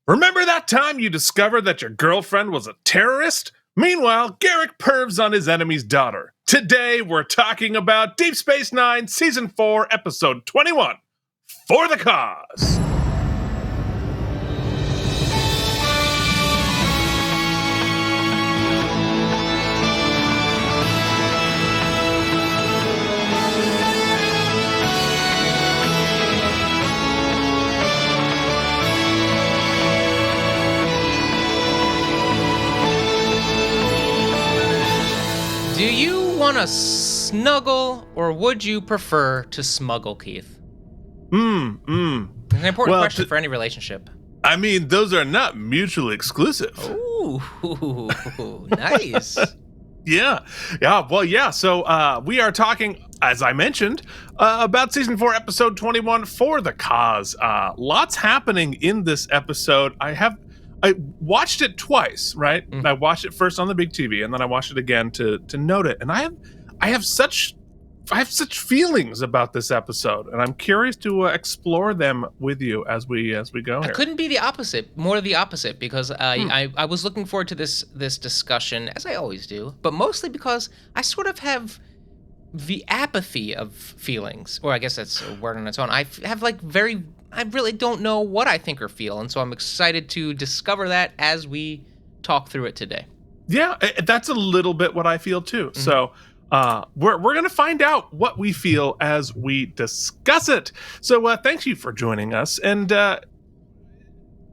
Remember that time you discovered that your girlfriend was a terrorist? Meanwhile, Garak pervs on his enemy's daughter. Today, we're talking about Deep Space Nine, Season 4, Episode 21, For the Cause. Do you want to snuggle, or would you prefer to smuggle, Keith? It's an important question for any relationship. I mean, those are not mutually exclusive. Ooh, nice. Yeah. So we are talking, as I mentioned, about Season 4, Episode 21, For the Cause. Lots happening in this episode. I watched it twice, right? I watched it first on the big TV, and then I watched it again to note it. And I have such feelings about this episode, and I'm curious to explore them with you as we go here. I couldn't be more the opposite, because I was looking forward to this discussion, as I always do, but mostly because I sort of have the apathy of feelings, or I guess that's a word on its own. I really don't know what I think or feel, and so I'm excited to discover that as we talk through it today. Yeah, that's a little bit what I feel too. Mm-hmm. So we're going to find out what we feel as we discuss it. So thank you for joining us. And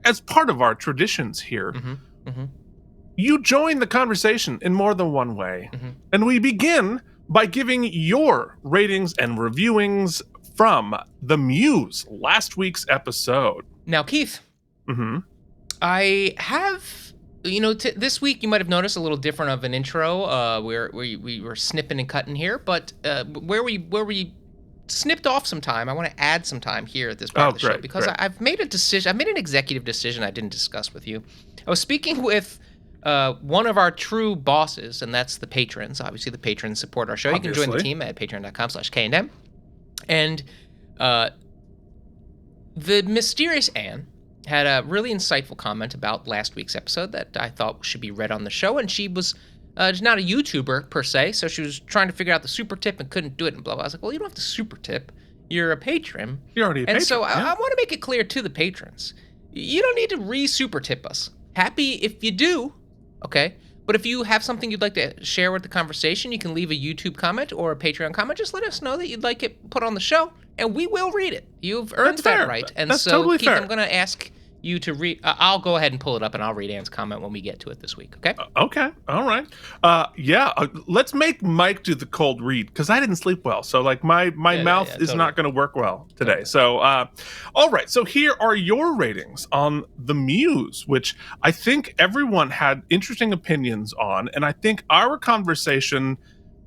as part of our traditions here, you join the conversation in more than one way. And we begin by giving your ratings and reviewings from the Muse, last week's episode. Now, Keith, I have, this week you might have noticed a little different of an intro. Where we were snipping and cutting here, but where we snipped off some time, I want to add some time here at this part of the show, because I've made a decision. I made an executive decision I didn't discuss with you. I was speaking with one of our true bosses, and that's the patrons. Obviously, the patrons support our show. Obviously. You can join the team at patreon.com/KNM. And the mysterious Anne had a really insightful comment about last week's episode that I thought should be read on the show. And she was not a YouTuber per se, so she was trying to figure out the super tip and couldn't do it and blah, blah. I was like, well, you don't have to super tip. You're a patron. You're already a patron. And so I want to make it clear to the patrons, you don't need to re-super tip us. Happy if you do, okay? But if you have something you'd like to share with the conversation, you can leave a YouTube comment or a Patreon comment. Just let us know that you'd like it put on the show, and we will read it. You've earned that right. And that's so, totally Keith, fair. I'm going to ask you to read. I'll go ahead and pull it up, and I'll read Anne's comment when we get to it this week, okay? Okay. All right. Let's make Mike do the cold read, because I didn't sleep well. So, my mouth is totally not going to work well today. Okay. So, all right. So here are your ratings on The Muse, which I think everyone had interesting opinions on. And I think our conversation,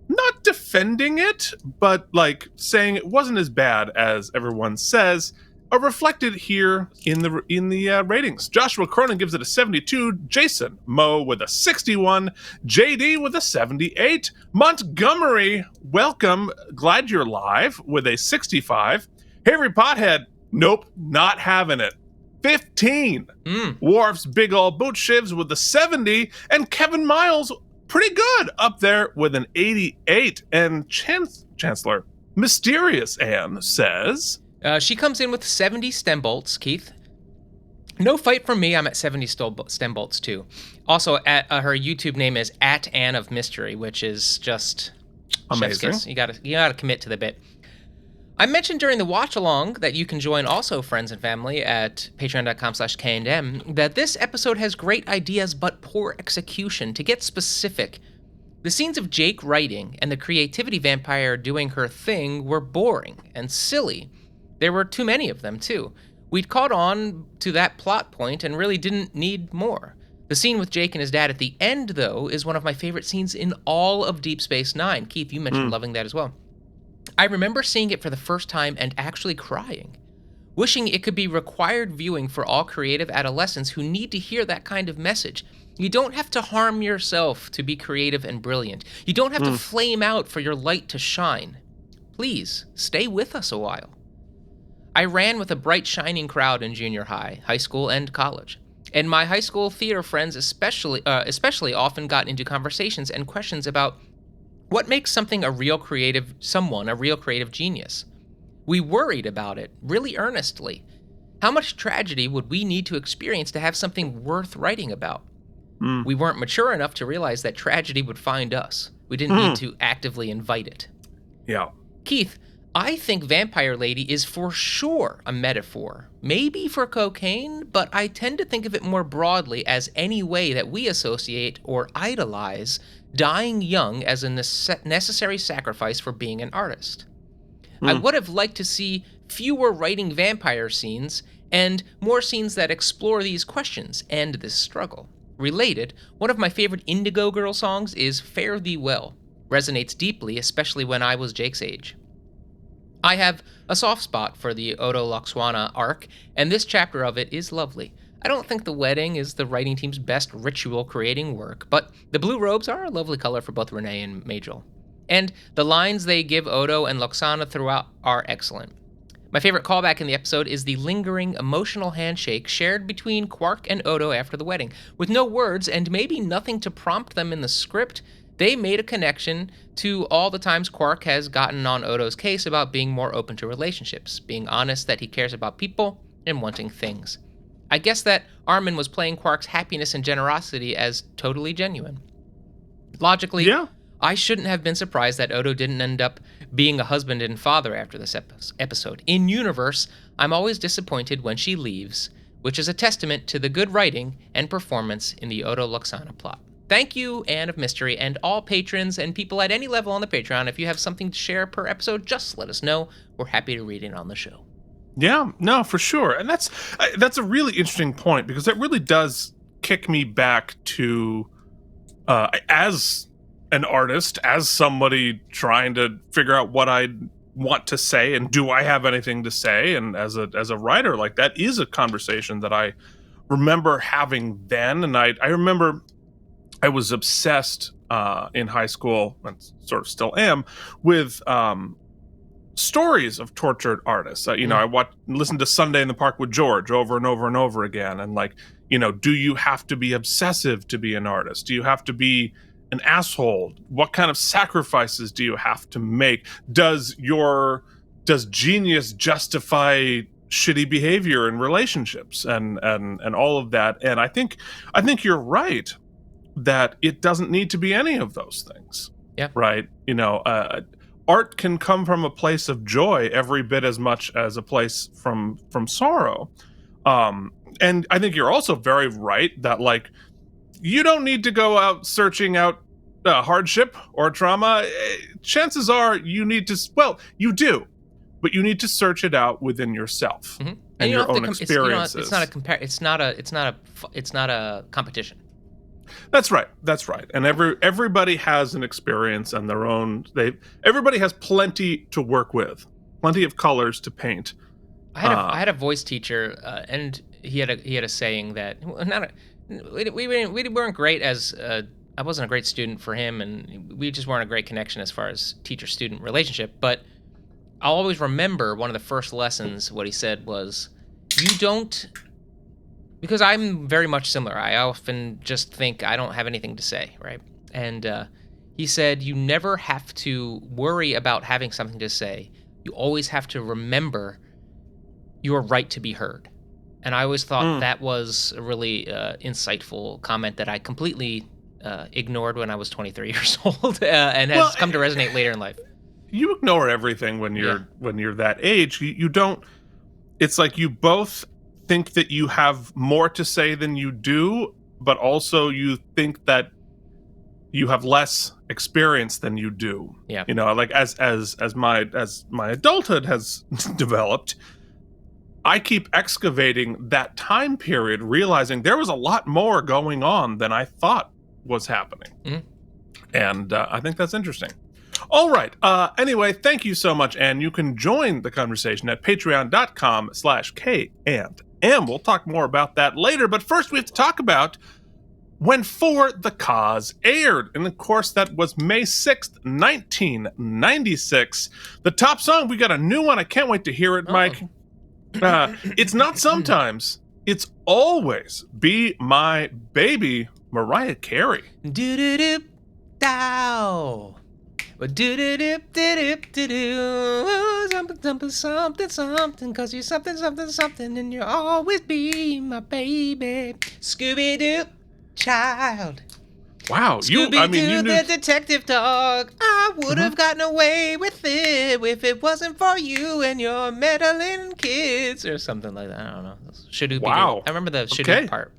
not defending it, but saying it wasn't as bad as everyone says, are reflected here in the ratings. Joshua Cronin gives it a 72, Jason Moe with a 61, JD with a 78, Montgomery, welcome, glad you're live, with a 65, Harry Pothead, nope, not having it, 15, Worf's big ol' boot shivs with a 70, and Kevin Miles, pretty good, up there with an 88, and Chancellor Mysterious Anne says, she comes in with 70 stem bolts, Keith. No fight from me. I'm at 70 stem bolts, too. Also, her YouTube name is @AnneOfMystery, which is just amazing. You gotta commit to the bit. I mentioned during the watch-along that you can join also friends and family at patreon.com/KNM that this episode has great ideas but poor execution. To get specific, the scenes of Jake writing and the creativity vampire doing her thing were boring and silly. There were too many of them, too. We'd caught on to that plot point and really didn't need more. The scene with Jake and his dad at the end, though, is one of my favorite scenes in all of Deep Space Nine. Keith, you mentioned loving that as well. I remember seeing it for the first time and actually crying, wishing it could be required viewing for all creative adolescents who need to hear that kind of message. You don't have to harm yourself to be creative and brilliant. You don't have to flame out for your light to shine. Please, stay with us a while. I ran with a bright, shining crowd in junior high, high school, and college. And my high school theater friends especially often got into conversations and questions about what makes someone a real creative genius. We worried about it, really earnestly. How much tragedy would we need to experience to have something worth writing about? We weren't mature enough to realize that tragedy would find us. We didn't need to actively invite it. Yeah. Keith, I think Vampire Lady is for sure a metaphor, maybe for cocaine, but I tend to think of it more broadly as any way that we associate or idolize dying young as a necessary sacrifice for being an artist. I would have liked to see fewer writing vampire scenes and more scenes that explore these questions and this struggle. Related, one of my favorite Indigo Girl songs is Fare Thee Well. Resonates deeply, especially when I was Jake's age. I have a soft spot for the Odo Loxwana arc, and this chapter of it is lovely. I don't think the wedding is the writing team's best ritual creating work, but the blue robes are a lovely color for both Renee and Majel. And the lines they give Odo and Loxana throughout are excellent. My favorite callback in the episode is the lingering, emotional handshake shared between Quark and Odo after the wedding. With no words and maybe nothing to prompt them in the script, they made a connection to all the times Quark has gotten on Odo's case about being more open to relationships, being honest that he cares about people, and wanting things. I guess that Armin was playing Quark's happiness and generosity as totally genuine. Logically, Yeah. I shouldn't have been surprised that Odo didn't end up being a husband and father after this episode. In universe, I'm always disappointed when she leaves, which is a testament to the good writing and performance in the Odo Loxana plot. Thank you, Anne of Mystery, and all patrons and people at any level on the Patreon. If you have something to share per episode, just let us know. We're happy to read it on the show. Yeah, no, for sure. And that's a really interesting point, because it really does kick me back to as an artist, as somebody trying to figure out what I want to say and do I have anything to say, and as a writer, like, that is a conversation that I remember having then. And I remember I was obsessed in high school, and sort of still am, with stories of tortured artists. I listened to Sunday in the Park with George over and over and over again, and do you have to be obsessive to be an artist? Do you have to be an asshole? What kind of sacrifices do you have to make? Does genius justify shitty behavior in relationships and all of that? And I think you're right that it doesn't need to be any of those things. Yeah. Right. Art can come from a place of joy every bit as much as a place from sorrow. And I think you're also very right that, you don't need to go out searching out hardship or trauma. Chances are you need to, you do, but you need to search it out within yourself and your own experiences. It's not a competition. That's right. And everybody has an experience and their own. Everybody has plenty to work with, plenty of colors to paint. I had a voice teacher, and he had a saying that we weren't great as I wasn't a great student for him, and we just weren't a great connection as far as teacher-student relationship. But I'll always remember one of the first lessons. What he said was, "You don't." Because I'm very much similar. I often just think I don't have anything to say, right? And he said, you never have to worry about having something to say. You always have to remember your right to be heard. And I always thought that was a really insightful comment that I completely ignored when I was 23 years old and has come to resonate later in life. You ignore everything when you're that age. You don't. It's like you both think that you have more to say than you do, but also you think that you have less experience than you do. Yeah. As my adulthood has developed, I keep excavating that time period, realizing there was a lot more going on than I thought was happening. Mm-hmm. And I think that's interesting. All right. Anyway, thank you so much, Anne. You can join the conversation at patreon.com/K&M. We'll talk more about that later. But first, we have to talk about when For the Cause aired. And of course, that was May 6th, 1996. The top song, we got a new one. I can't wait to hear it, Mike. It's Not Sometimes it's always Be My Baby, Mariah Carey. Do-do-do, dow. Do-do-do-do-do-do-do. Something, 'cause you're something, and you'll always be my baby. Scooby-Doo, child. Wow, you knew the detective dog. I would have gotten away with it if it wasn't for you and your meddling kids, or something like that. I don't know. Wow. I remember the Shadoo part.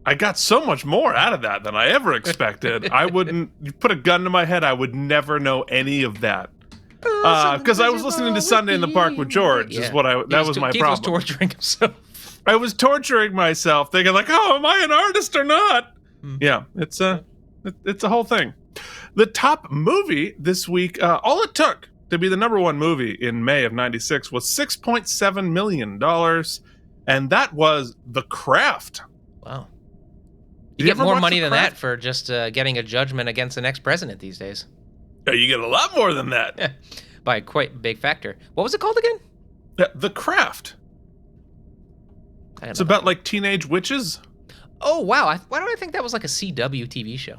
I got so much more out of that than I ever expected. You put a gun to my head, I would never know any of that. Because I was listening to Sunday in the Park with George, that was my problem. He was torturing himself. I was torturing myself, thinking like, oh, am I an artist or not? Yeah, it's a whole thing. The top movie this week, all it took to be the number one movie in May of '96 was $6.7 million, and that was The Craft. Wow. You get more money than that for just getting a judgment against the next president these days. Yeah, you get a lot more than that. By a quite big factor. What was it called again? The Craft. It's about like teenage witches. Oh, wow. Why do I think that was like a CW TV show?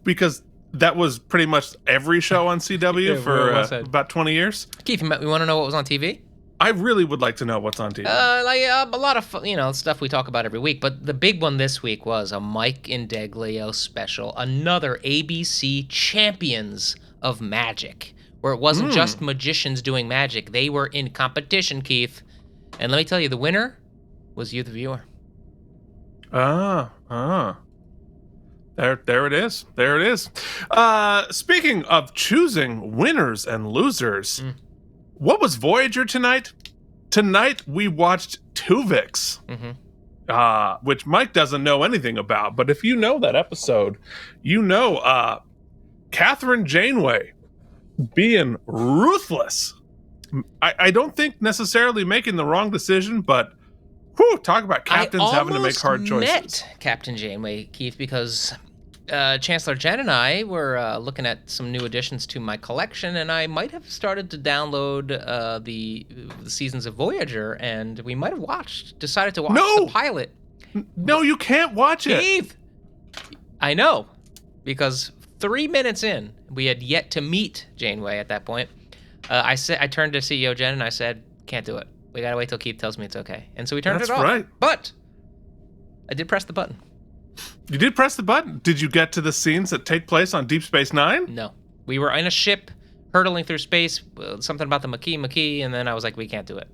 Because that was pretty much every show on CW for about 20 years. Keith, we want to know what was on TV? I really would like to know what's on TV. A lot of stuff we talk about every week, but the big one this week was a Mike Indeglio special, another ABC Champions of Magic, where it wasn't just magicians doing magic; they were in competition, Keith. And let me tell you, the winner was you, the viewer. There it is. There it is. Speaking of choosing winners and losers. What was Voyager tonight? Tonight we watched Tuvix, which Mike doesn't know anything about. But if you know that episode, you know Catherine Janeway being ruthless. I don't think necessarily making the wrong decision, but talk about captains having to make hard choices. I met Captain Janeway, Keith, because Chancellor Jen and I were looking at some new additions to my collection, and I might have started to download the seasons of Voyager, and we might have decided to watch the pilot. No, you can't watch it. Keith! I know, because 3 minutes in, we had yet to meet Janeway at that point. I turned to CEO Jen and I said, can't do it. We gotta wait till Keith tells me it's okay. And so we turned it off. That's right. But I did press the button. You did press the button. Did you get to the scenes that take place on Deep Space Nine? No. We were in a ship hurtling through space, something about the Maquis, and then I was like, we can't do it.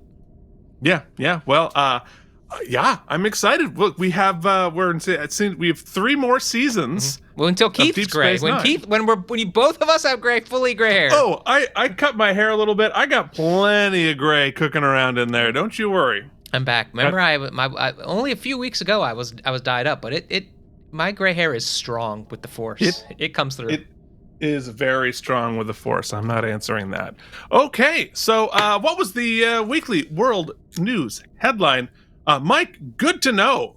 Yeah. Well, I'm excited. Look, we have we have 3 more seasons. Well, until Keith's gray. When both of us have fully gray hair. Oh, I cut my hair a little bit. I got plenty of gray cooking around in there. Don't you worry. I'm back. Remember, only a few weeks ago I was dyed up, but my gray hair is strong with the Force. It comes through. It is very strong with the Force. I'm not answering that. Okay, so what was the weekly world news headline? Mike, good to know.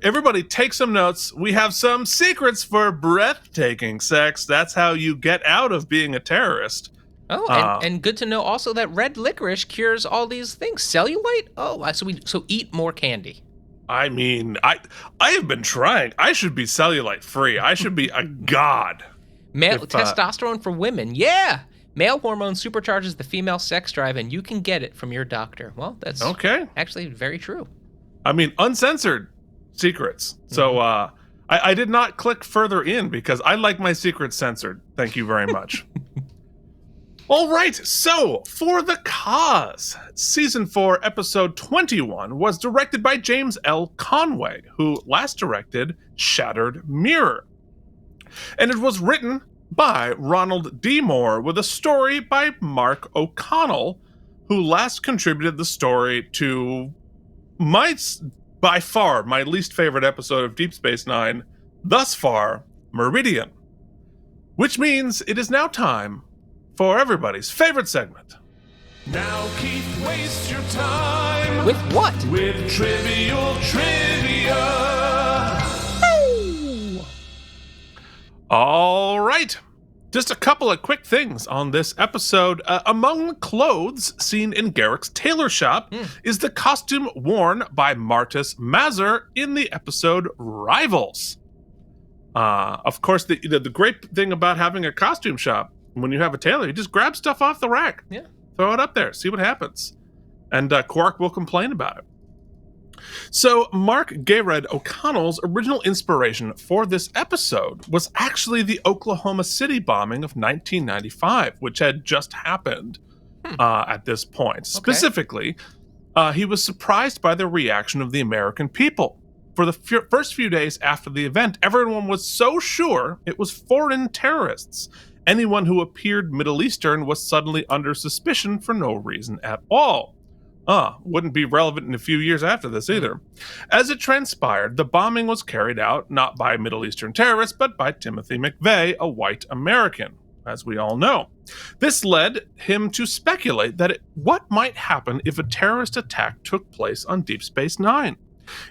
Everybody take some notes. We have some secrets for breathtaking sex. That's how you get out of being a terrorist. Oh, and good to know also that red licorice cures all these things. Cellulite? Oh, so eat more candy. I mean, I have been trying. I should be cellulite free. I should be a god. Testosterone for women. Yeah. Male hormone supercharges the female sex drive, and you can get it from your doctor. Well, that's actually very true. I mean, uncensored secrets. So I did not click further in because I like my secrets censored. Thank you very much. All right, so For the Cause, Season 4, Episode 21, was directed by James L. Conway, who last directed Shattered Mirror. And it was written by Ronald D. Moore with a story by Mark O'Connell, who last contributed the story to by far my least favorite episode of Deep Space Nine, thus far, Meridian. Which means it is now time for everybody's favorite segment. Now Keith, waste your time. With what? With trivial trivia. All right. Just a couple of quick things on this episode. Among the clothes seen in Garak's tailor shop is the costume worn by Martis Mazur in the episode Rivals. Of course, the great thing about having a costume shop, when you have a tailor, you just grab stuff off the rack. Yeah. Throw it up there, see what happens. And Quark will complain about it. So, Mark Gayred O'Connell's original inspiration for this episode was actually the Oklahoma City bombing of 1995, which had just happened at this point. Okay. Specifically, he was surprised by the reaction of the American people. For the first few days after the event, everyone was so sure it was foreign terrorists. Anyone who appeared Middle Eastern was suddenly under suspicion for no reason at all. Wouldn't be relevant in a few years after this either. As it transpired, the bombing was carried out not by Middle Eastern terrorists, but by Timothy McVeigh, a white American, as we all know. This led him to speculate that what might happen if a terrorist attack took place on Deep Space Nine.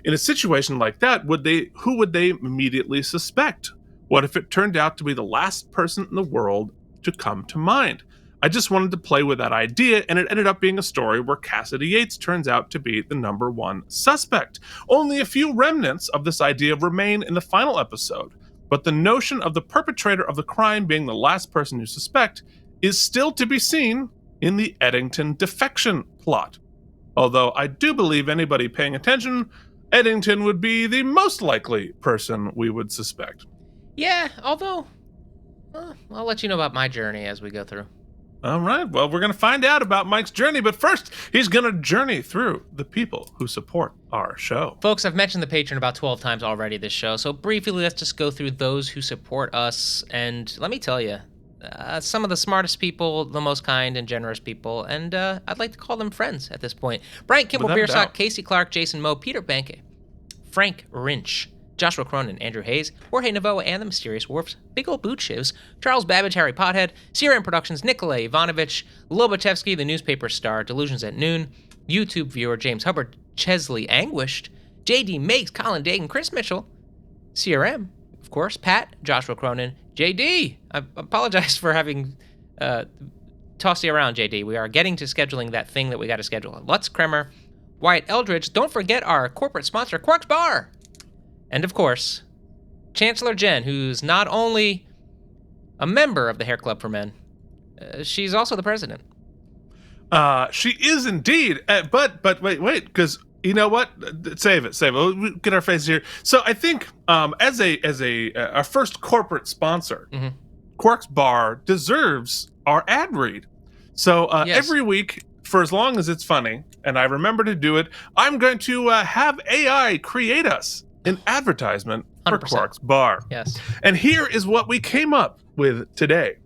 In a situation like that, who would they immediately suspect? What if it turned out to be the last person in the world to come to mind? I just wanted to play with that idea, and it ended up being a story where Cassidy Yates turns out to be the number one suspect. Only a few remnants of this idea remain in the final episode, but the notion of the perpetrator of the crime being the last person you suspect is still to be seen in the Eddington defection plot. Although I do believe anybody paying attention, Eddington would be the most likely person we would suspect. Yeah, although I'll let you know about my journey as we go through. All right, well, we're going to find out about Mike's journey, but first, he's going to journey through the people who support our show. Folks, I've mentioned the Patreon about 12 times already this show, so briefly, let's just go through those who support us, and let me tell you, some of the smartest people, the most kind and generous people, and I'd like to call them friends at this point. Brian Kimball, Beersock, Casey Clark, Jason Moe, Peter Banke, Frank Rinch, Joshua Cronin, Andrew Hayes, Jorge Navoa and the Mysterious Dwarfs, Big Ol' Boot Shoes, Charles Babbage, Harry Pothead, CRM Productions, Nikolay Ivanovich, Lobachevsky, the newspaper star, Delusions at Noon, YouTube viewer James Hubbard, Chesley Anguished, JD Makes, Colin Dagan, Chris Mitchell, CRM, of course, Pat, Joshua Cronin, JD. I apologize for having tossed you around, JD. We are getting to scheduling that thing that we got to schedule. Lutz Kremer, Wyatt Eldridge. Don't forget our corporate sponsor, Quark's Bar. And of course, Chancellor Jen, who's not only a member of the Hair Club for Men, she's also the president. She is indeed. But wait, because you know what? Save it. We'll get our faces here. So I think as a first corporate sponsor, Quark's Bar deserves our ad read. So yes. Every week, for as long as it's funny, and I remember to do it, I'm going to have AI create us an advertisement for 100%. Quark's Bar. Yes. And here is what we came up with today.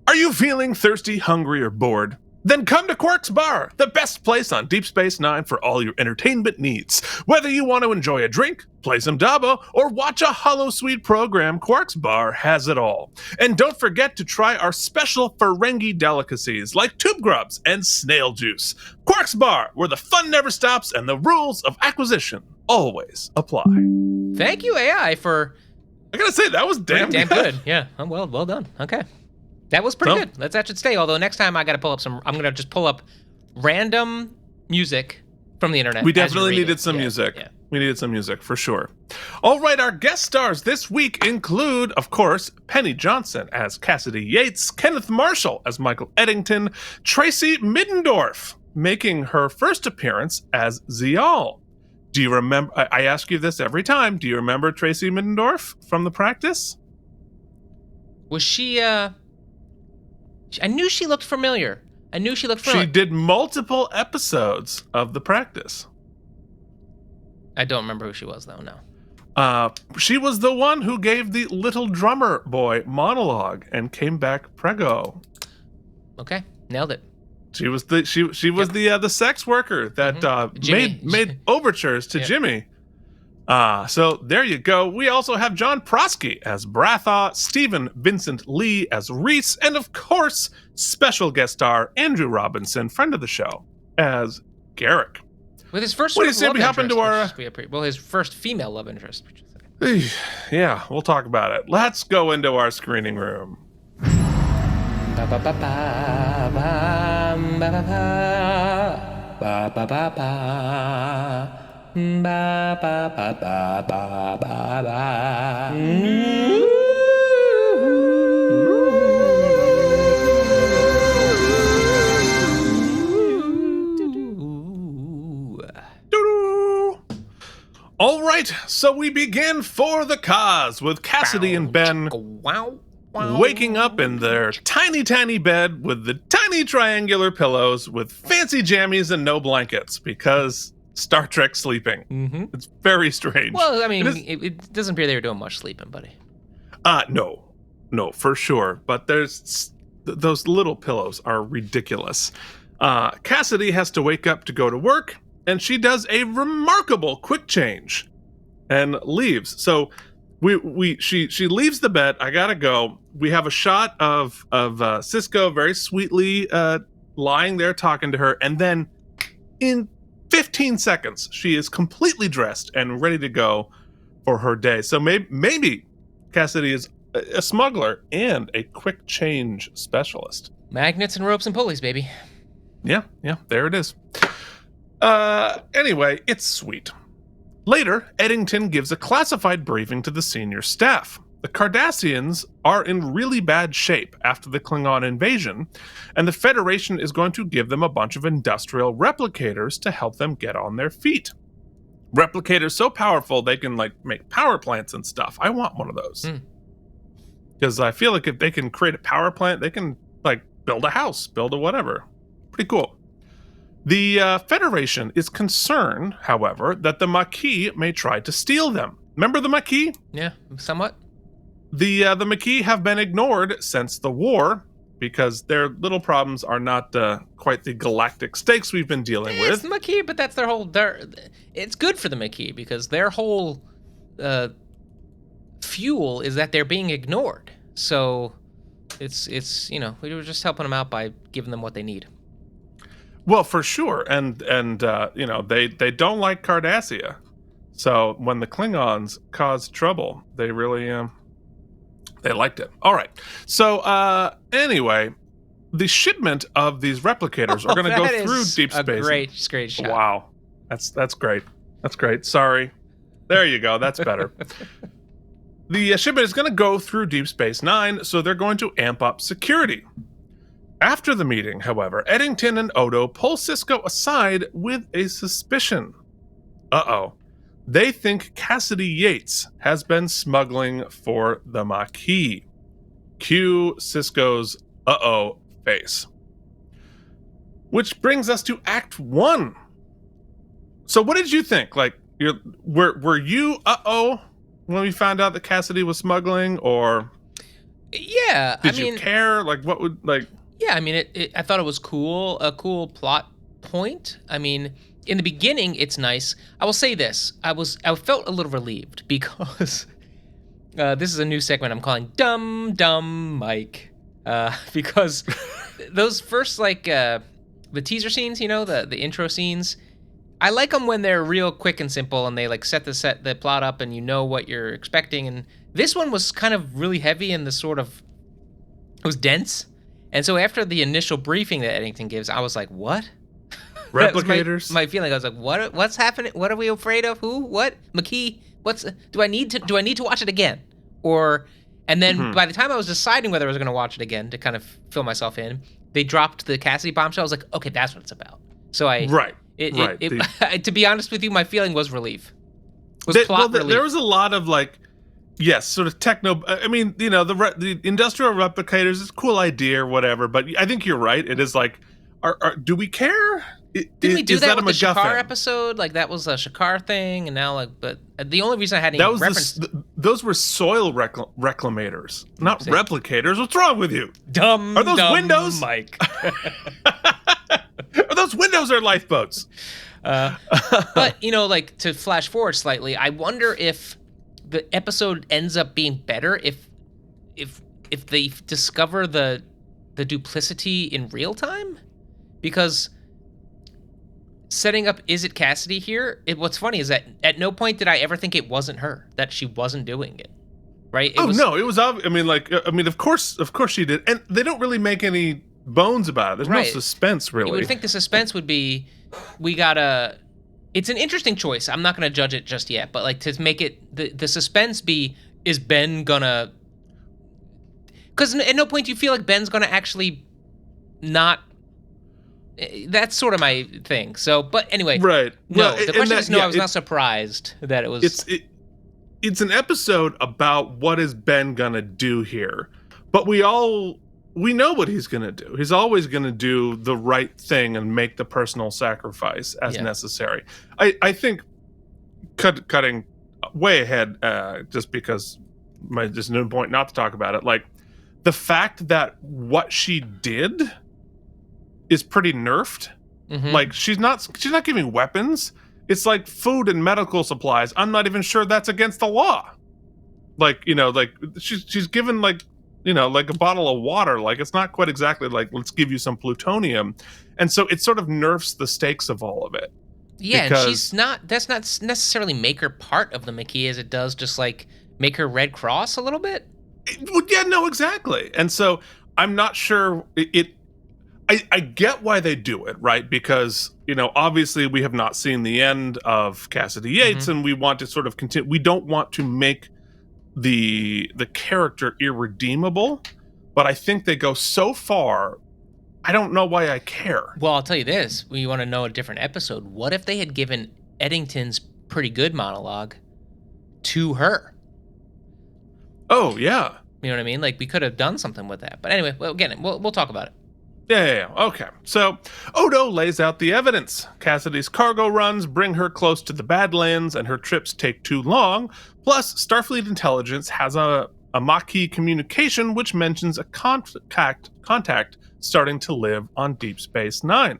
Are you feeling thirsty, hungry, or bored? Then come to Quark's Bar, the best place on Deep Space Nine for all your entertainment needs. Whether you want to enjoy a drink, play some Dabo, or watch a holosuite program, Quark's Bar has it all. And don't forget to try our special Ferengi delicacies like tube grubs and snail juice. Quark's Bar, where the fun never stops and the rules of acquisition always apply. Thank you, AI, for... I gotta say, that was damn good. Yeah, well done. Okay. That was pretty good. That should stay. Although next time I got to pull up I'm going to just pull up random music from the internet. We definitely needed some music. Yeah. We needed some music for sure. All right, our guest stars this week include, of course, Penny Johnson as Cassidy Yates, Kenneth Marshall as Michael Eddington, Tracy Middendorf making her first appearance as Ziyel. Do you remember? I ask you this every time. Do you remember Tracy Middendorf from The Practice? Was she? I knew she looked familiar. She did multiple episodes of The Practice. I don't remember who she was, though, no. She was the one who gave the little drummer boy monologue and came back prego. Okay, nailed it. She was the sex worker that made overtures to Jimmy. So there you go. We also have John Prosky as Bratha, Stephen Vincent Lee as Reese, and of course, special guest star Andrew Robinson, friend of the show, as Garak. With his first his first female love interest. Yeah, we'll talk about it. Let's go into our screening room. All right, so we begin for the cause with Cassidy and Ben waking up in their tiny, tiny bed with the tiny triangular pillows with fancy jammies and no blankets because Star Trek sleeping. Mm-hmm. It's very strange. Well, I mean, it doesn't appear they were doing much sleeping, buddy. No, for sure. But there's those little pillows are ridiculous. Cassidy has to wake up to go to work, and she does a remarkable quick change and leaves. So she leaves the bed. I gotta go. We have a shot of Cisco very sweetly lying there talking to her, and then in 15 seconds she is completely dressed and ready to go for her day. So maybe Cassidy is a smuggler and a quick change specialist. Magnets and ropes and pulleys, baby. Yeah, there it is. Anyway, it's sweet. Later, Eddington gives a classified briefing to the senior staff. The Cardassians are in really bad shape after the Klingon invasion, and the Federation is going to give them a bunch of industrial replicators to help them get on their feet. Replicators so powerful they can make power plants and stuff. I want one of those. Because I feel like if they can create a power plant, they can build a house, build a whatever. Pretty cool. The Federation is concerned, however, that the Maquis may try to steal them. Remember the Maquis? Yeah, somewhat. The Maquis have been ignored since the war because their little problems are not quite the galactic stakes we've been dealing with. It's the Maquis, but that's their whole... It's good for the Maquis because their whole fuel is that they're being ignored. So it's we were just helping them out by giving them what they need. Well, for sure, and they don't like Cardassia, so when the Klingons caused trouble, they really they liked it. All right, so anyway, the shipment of these replicators are going to go through deep space. Great shot. Wow, that's great. That's great. Sorry, there you go. That's better. The shipment is going to go through Deep Space Nine, so they're going to amp up security. After the meeting, however, Eddington and Odo pull Cisco aside with a suspicion. They think Cassidy Yates has been smuggling for the Maquis. Cue Cisco's face. Which brings us to Act 1. So what did you think? Were you when we found out that Cassidy was smuggling, or yeah, did you care? Yeah, I mean, I thought it was cool, a cool plot point. I mean, in the beginning, it's nice. I will say this: I felt a little relieved because this is a new segment I'm calling "Dumb Mike," because those first the teaser scenes, the intro scenes, I like them when they're real quick and simple, and they set the plot up, and you know what you're expecting. And this one was kind of really heavy and it was dense. And so after the initial briefing that Eddington gives, I was like, what? Replicators? my feeling. I was like, what's happening? What are we afraid of? Who? What? Maquis? Do I need to watch it again? And then by the time I was deciding whether I was going to watch it again to kind of fill myself in, they dropped the Cassidy bombshell. I was like, okay, that's what it's about. So to be honest with you, my feeling was relief. Relief. There was a lot of yes, sort of techno. I mean, the industrial replicators is a cool idea or whatever, but I think you're right. It is do we care? Didn't we do that with the Shakar episode? That was a Shakar thing, and now but the only reason I hadn't even referenced those were soil reclamators, not replicators. What's wrong with you? Are those windows, Mike? Are those windows or lifeboats? But to flash forward slightly, I wonder if the episode ends up being better if they discover the duplicity in real time, because setting up is it Cassidy here? What's funny is that at no point did I ever think it wasn't her, that she wasn't doing it. right? No, it was obvious. Of course she did, and they don't really make any bones about it. There's no suspense, really. You would think the suspense would be, it's an interesting choice. I'm not going to judge it just yet, but like to make it the suspense be, is Ben gonna? Because at no point do you feel like Ben's gonna actually not. That's sort of my thing. So, but anyway, right? No, the question is no. I was not surprised that it was. It's an episode about what is Ben gonna do here, but we know what he's gonna do. He's always gonna do the right thing and make the personal sacrifice as necessary. I think cutting way ahead, just because there's no point not to talk about it. Like the fact that what she did is pretty nerfed. Mm-hmm. Like she's not giving weapons. It's like food and medical supplies. I'm not even sure that's against the law. Like, like she's given like a bottle of water. Like it's not quite exactly like, let's give you some plutonium. And so it sort of nerfs the stakes of all of it. Yeah, and that's not necessarily make her part of the Maquis as it does just like make her Red Cross a little bit. Yeah, no, exactly. And so I'm not sure I get why they do it, right? Because, obviously we have not seen the end of Cassidy Yates, and we want to sort of continue. We don't want to make the character irredeemable, but I think they go so far, I don't know why I care. Well, I'll tell you this. You want to know a different episode. What if they had given Eddington's pretty good monologue to her? Oh, yeah. You know what I mean? Like, we could have done something with that. But anyway, well, again, we'll talk about it. Yeah. Okay. So Odo lays out the evidence. Cassidy's cargo runs bring her close to the Badlands, and her trips take too long. Plus, Starfleet intelligence has a Maquis communication which mentions a contact starting to live on Deep Space Nine.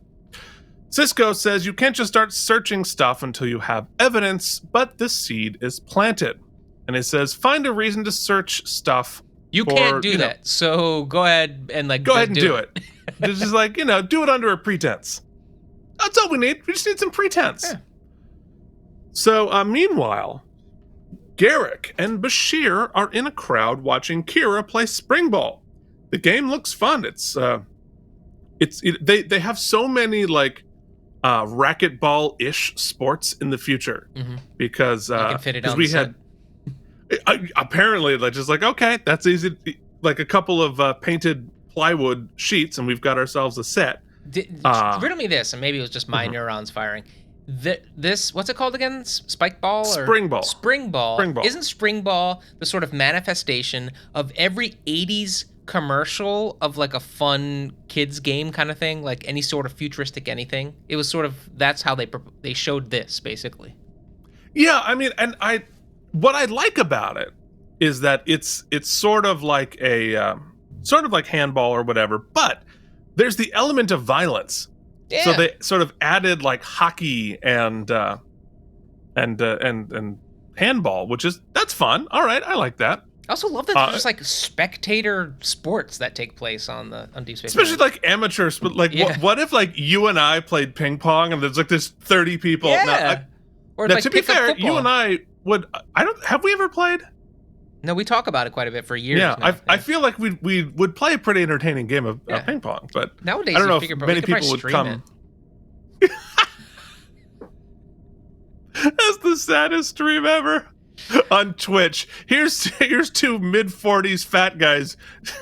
Sisko says you can't just start searching stuff until you have evidence, but the seed is planted. And it says find a reason to search stuff. You can't do that. So go ahead and do it. It's just like, do it under a pretense. That's all we need. We just need some pretense. Yeah. So, meanwhile, Garak and Bashir are in a crowd watching Kira play spring ball. The game looks fun. They have so many like racquetball-ish sports in the future because we had. Apparently, they're just like, okay, that's easy. Like a couple of painted plywood sheets, and we've got ourselves a set. Riddle me this, and maybe it was just my neurons firing. This, what's it called again? Spike ball? Spring ball. Spring ball. Isn't spring ball the sort of manifestation of every 80s commercial of like a fun kids game kind of thing? Like any sort of futuristic anything? It was sort of, that's how they showed this, basically. Yeah, what I like about it is that it's sort of like handball or whatever, but there's the element of violence. Yeah. So they sort of added like hockey and handball, that's fun. All right, I like that. I also love that there's just like spectator sports that take place on Deep Space Nine. Especially like amateurs, but like what if like you and I played ping pong and there's like this 30 people? Yeah. Now, to be fair, you and I have we ever played? No, we talk about it quite a bit for years. Yeah, I feel like we would play a pretty entertaining game of ping pong, but nowadays I don't know if many people would come. That's the saddest stream ever on Twitch. Here's two mid-40s fat guys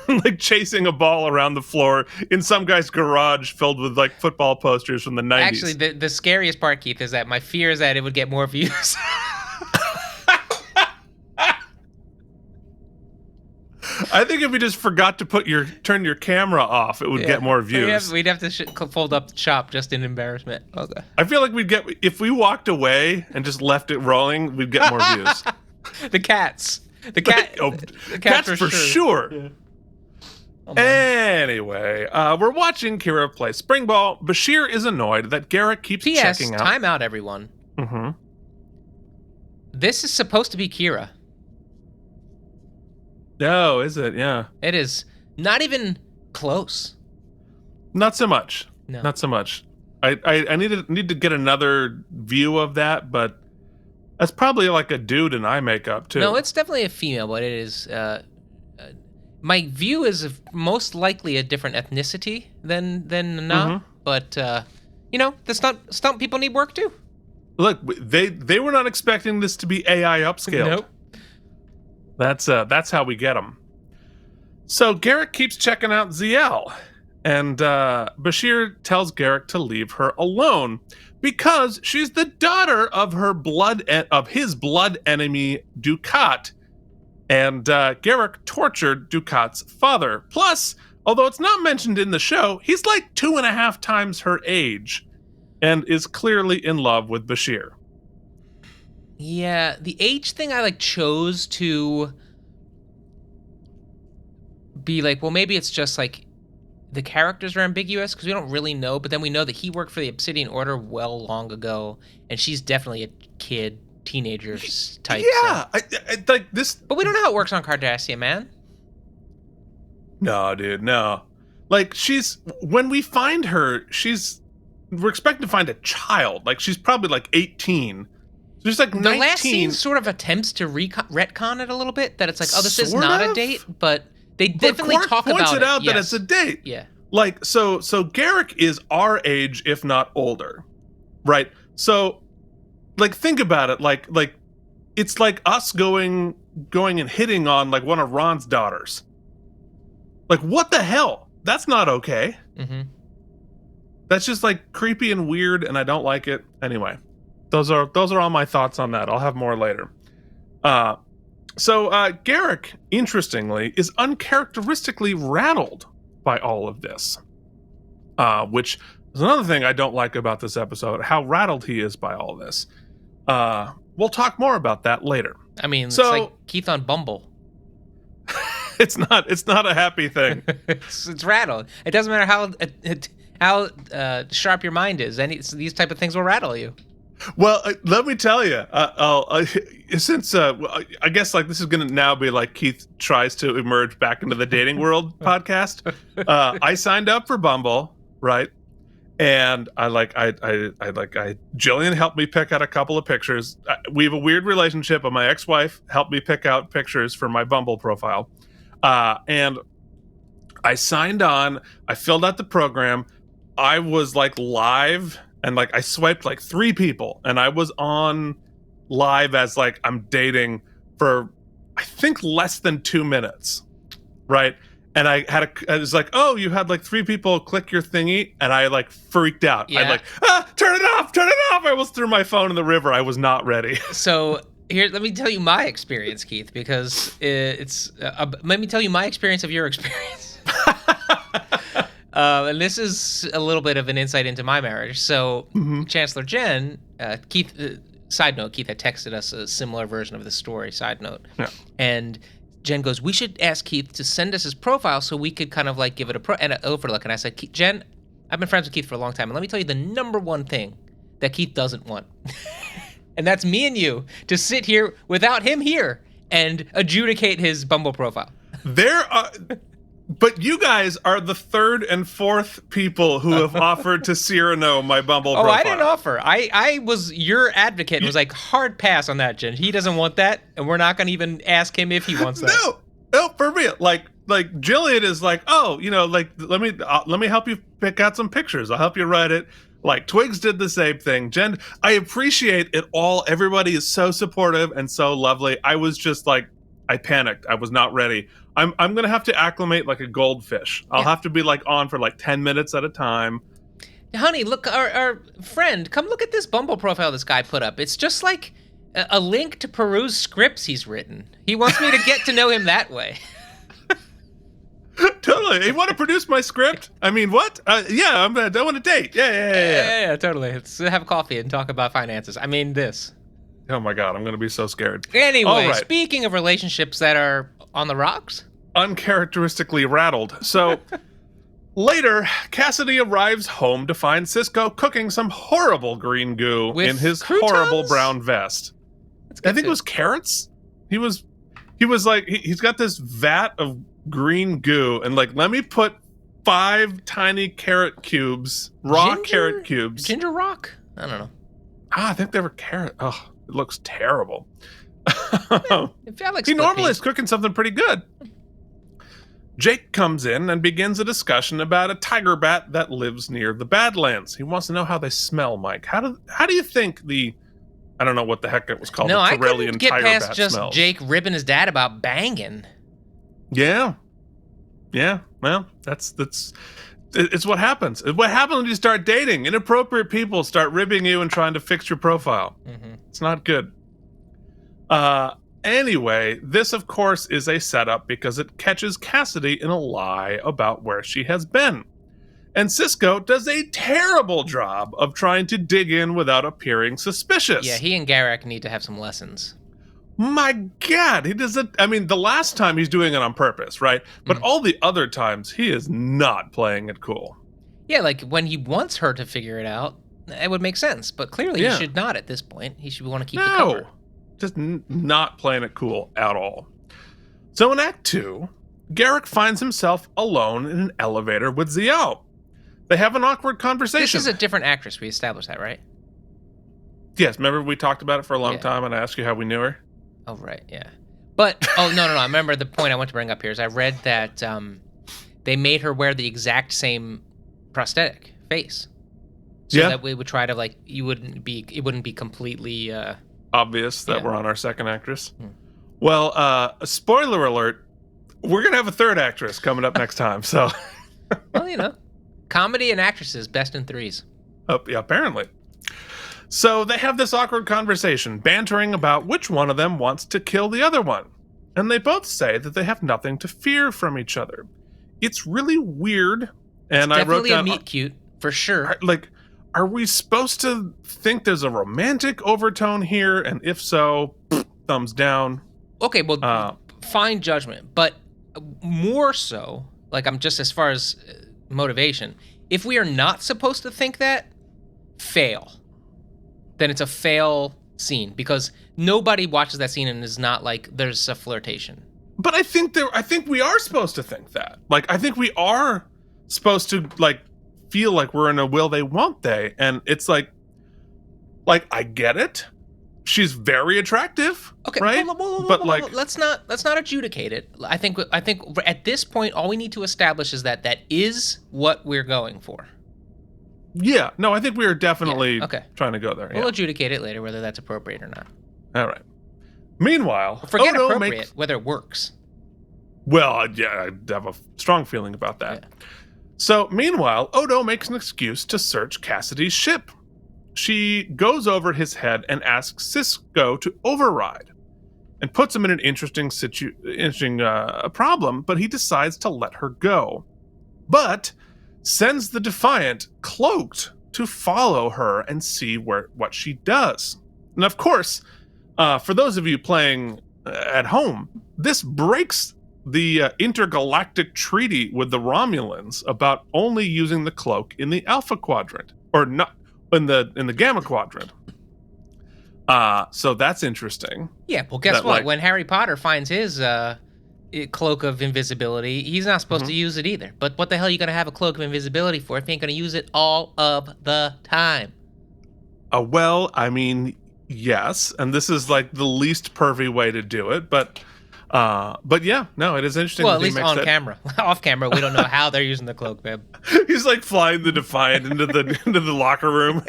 like chasing a ball around the floor in some guy's garage filled with like football posters from the 90s. Actually, the scariest part, Keith, is that my fear is that it would get more views. I think if we just forgot to turn your camera off, it would get more views. We'd have to fold up shop just in embarrassment. Okay. I feel like if we walked away and just left it rolling, we'd get more views. The cats. The cats for sure. Yeah. Oh, anyway, we're watching Kira play spring ball. Bashir is annoyed that Garak keeps checking out. Time out, everyone. Mm-hmm. This is supposed to be Kira. No, is it? Yeah. It is not even close. Not so much. No. Not so much. I need to get another view of that, but That's probably like a dude in eye makeup too. No, it's definitely a female, but it is. My view is of most likely a different ethnicity than Na, but the stunt people need work too. Look, they were not expecting this to be AI upscaled. Nope. That's how we get them. So Garak keeps checking out Ziyel, and Bashir tells Garak to leave her alone because she's the daughter of his blood enemy Dukat, and Garak tortured Dukat's father. Plus, although it's not mentioned in the show, he's like 2.5 times her age, and is clearly in love with Bashir. Yeah, the age thing I chose to be well, maybe it's just the characters are ambiguous because we don't really know, but then we know that he worked for the Obsidian Order long ago, and she's definitely a teenager type. Yeah, so. I like this. But we don't know how it works on Cardassia, man. No, dude, no. When we find her, we're expecting to find a child. She's probably 18. So she's 19. The last scene sort of attempts to retcon it a little bit, that it's this is not a date, but they definitely talk about it. Points it out that it's a date. Yeah. So Garak is our age, if not older, right? So, think about it. It's like us going and hitting on one of Ron's daughters. What the hell? That's not okay. Mm-hmm. That's just creepy and weird, and I don't like it. Anyway, those are all my thoughts on that. I'll have more later. So Garak, interestingly, is uncharacteristically rattled by all of this, which is another thing I don't like about this episode, how rattled he is by all this. We'll talk more about that later. I mean, it's like Keith on Bumble. It's not a happy thing. it's rattled. It doesn't matter how sharp your mind is. These type of things will rattle you. Well, let me tell you, since I guess this is going to now be Keith tries to emerge back into the dating world podcast. I signed up for Bumble, right? And Jillian helped me pick out a couple of pictures. We have a weird relationship, and my ex-wife helped me pick out pictures for my Bumble profile. And I signed on, I filled out the program. I was live, and I swiped 3 people, and I was on live as I'm dating for I think less than 2 minutes, right? And I was oh, you had 3 people click your thingy, and I freaked out. Yeah. I turn it off. I almost threw my phone in the river. I was not ready. So here, let me tell you my experience, Keith, because let me tell you my experience of your experience. And this is a little bit of an insight into my marriage. So Chancellor Jen, Keith, side note, Keith had texted us a similar version of the story, side note. Yeah. And Jen goes, we should ask Keith to send us his profile so we could kind of give it an overlook. And I said, Jen, I've been friends with Keith for a long time, and let me tell you the number one thing that Keith doesn't want. And that's me and you to sit here without him here and adjudicate his Bumble profile. But you guys are the 3rd and 4th people who have offered to Cyrano my Bumble profile. Oh, I didn't offer. I was your advocate and was hard pass on that, Jen. He doesn't want that, and we're not going to even ask him if he wants that. No, for real. Jillian is let me help you pick out some pictures. I'll help you write it. Twigs did the same thing. Jen, I appreciate it all. Everybody is so supportive and so lovely. I was just I panicked. I was not ready. I'm gonna have to acclimate like a goldfish. I'll have to be on for 10 minutes at a time. Honey, look, our friend, come look at this Bumble profile this guy put up. It's just a link to peruse scripts he's written. He wants me to get to know him that way. Totally. You want to produce my script? I mean, what? Yeah, I want to date. Yeah, totally. Let's have coffee and talk about finances. I mean, this. Oh my God, I'm going to be so scared. Anyway, Speaking of relationships that are on the rocks. Uncharacteristically rattled. So later, Cassidy arrives home to find Cisco cooking some horrible green goo in his horrible brown vest. I think it was carrots. He's got this vat of green goo, and let me put 5 tiny carrot cubes, carrot cubes. Ginger rock? I don't know. I think they were carrot. Oh, It looks terrible. He normally is cooking something pretty good. Jake comes in and begins a discussion about a tiger bat that lives near the Badlands. He wants to know how they smell, Mike. How do you think I don't know what the heck it was called. No, the I couldn't Tyrellian get tiger past bat just smells. Jake ribbing his dad about banging. Yeah. Well, that's it's what happens. What happens when you start dating? Inappropriate people start ribbing you and trying to fix your profile. Mm-hmm. It's not good. Anyway, this of course is a setup because it catches Cassidy in a lie about where she has been. And Cisco does a terrible job of trying to dig in without appearing suspicious. Yeah, he and Garak need to have some lessons. My God, he does it. I mean, the last time he's doing it on purpose, right? But all the other times, he is not playing it cool. Yeah, like when he wants her to figure it out, it would make sense. But clearly, he should not at this point. He should want to keep the cover. Just not playing it cool at all. So in Act 2, Garak finds himself alone in an elevator with Ziyel. They have an awkward conversation. This is a different actress. We established that, right? Yes, remember we talked about it for a long time and I asked you how we knew her? Oh, right, yeah. But, no, I remember the point I want to bring up here is I read that they made her wear the exact same prosthetic face. So that we would try to, like, it wouldn't be completely... obvious that we're on our second actress. Well, spoiler alert, we're going to have a third actress coming up next time, so... Well, comedy and actresses, best in threes. Oh, yeah, apparently. So they have this awkward conversation, bantering about which one of them wants to kill the other one. And they both say that they have nothing to fear from each other. It's really weird. And I wrote down... Definitely a meet cute, for sure. Are we supposed to think there's a romantic overtone here? And if so, thumbs down. Okay, well, fine judgment. But more so, like I'm just as far as motivation, if we are not supposed to think that, fail. Then it's a fail scene because nobody watches that scene and is not like there's a flirtation. But I think we are supposed to think that. Like, I think we are supposed to, like, feel like we're in a will they won't they, and it's like I get it, she's very attractive, okay, right? But like let's not adjudicate it. I think at this point all we need to establish is that is what we're going for. Yeah, no, I think we are definitely trying to go there. We'll adjudicate it later whether that's appropriate or not. All right. Meanwhile, forget appropriate, whether it works. Well, yeah, I have a strong feeling about that. Yeah. So, meanwhile, Odo makes an excuse to search Cassidy's ship. She goes over his head and asks Cisco to override and puts him in an interesting problem, but he decides to let her go. But sends the Defiant, cloaked, to follow her and see what she does. And of course, for those of you playing at home, this breaks the intergalactic treaty with the Romulans about only using the cloak in the Alpha Quadrant, or not in the Gamma Quadrant. So that's interesting. Yeah, well, guess what? When Harry Potter finds his cloak of invisibility, he's not supposed to use it either. But what the hell are you going to have a cloak of invisibility for if you ain't going to use it all of the time? Well, I mean, yes, and this is like the least pervy way to do it, but yeah, no, it is interesting. Well, at least on camera. Off camera, we don't know how they're using the cloak, babe. He's like flying the Defiant into the locker room.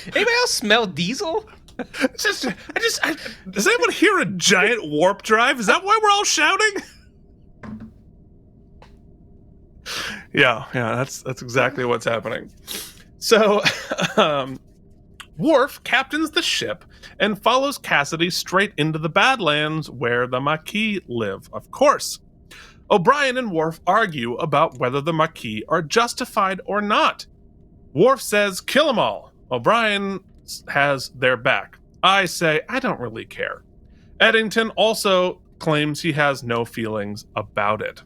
Anybody else smell diesel? Does anyone hear a giant warp drive? Is that why we're all shouting? Yeah, that's exactly what's happening. So, Worf captains the ship and follows Cassidy straight into the Badlands where the Maquis live, of course. O'Brien and Worf argue about whether the Maquis are justified or not. Worf says, kill them all. O'Brien has their back. I say, I don't really care. Eddington also claims he has no feelings about it.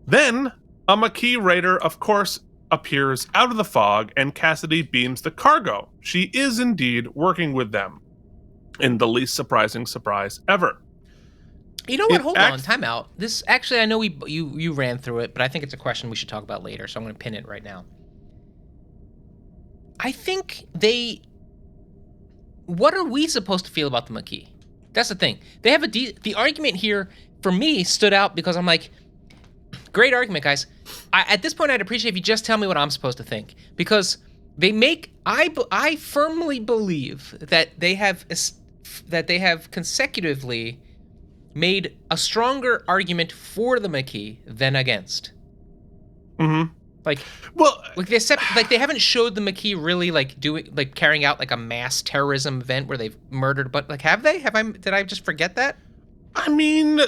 Then, a Maquis raider, of course, appears out of the fog, and Cassidy beams the cargo. She is indeed working with them. In the least surprising surprise ever. You know what? Hold on. Time out. This, actually, I know you ran through it, but I think it's a question we should talk about later, so I'm going to pin it right now. I think what are we supposed to feel about the Maquis? That's the thing. They have the argument here for me stood out because I'm like, great argument, guys. At this point, I'd appreciate if you just tell me what I'm supposed to think, because I firmly believe that they have consecutively made a stronger argument for the Maquis than against. Mm-hmm. Like they haven't showed the Maquis really carrying out like a mass terrorism event where they've murdered, but like have they? Did I just forget that? I mean,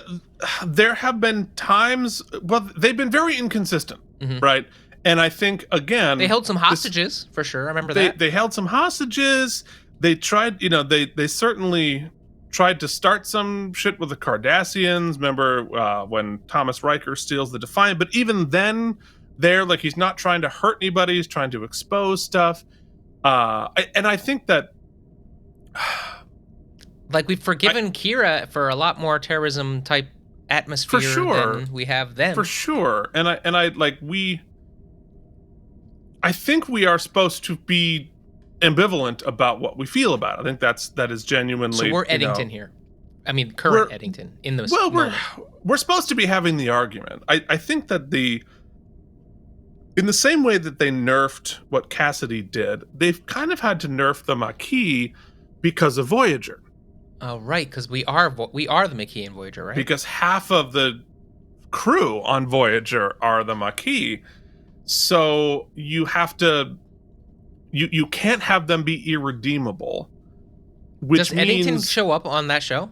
there have been times. Well, they've been very inconsistent, right? And I think again, they held some hostages for sure. I remember that they held some hostages. They tried, they certainly tried to start some shit with the Cardassians. Remember when Thomas Riker steals the Defiant? But even then, he's not trying to hurt anybody. He's trying to expose stuff. And I think that, like, we've forgiven Kira for a lot more terrorism type atmosphere than we have then. For sure. And I think we are supposed to be ambivalent about what we feel about it. I think that is genuinely. So we're Eddington here. I mean, current Eddington in those. Well, we're supposed to be having the argument. I think that in the same way that they nerfed what Cassidy did, they've kind of had to nerf the Maquis because of Voyager. Oh, right, because we are the Maquis in Voyager, right? Because half of the crew on Voyager are the Maquis, so you have to. You can't have them be irredeemable. Does Eddington show up on that show?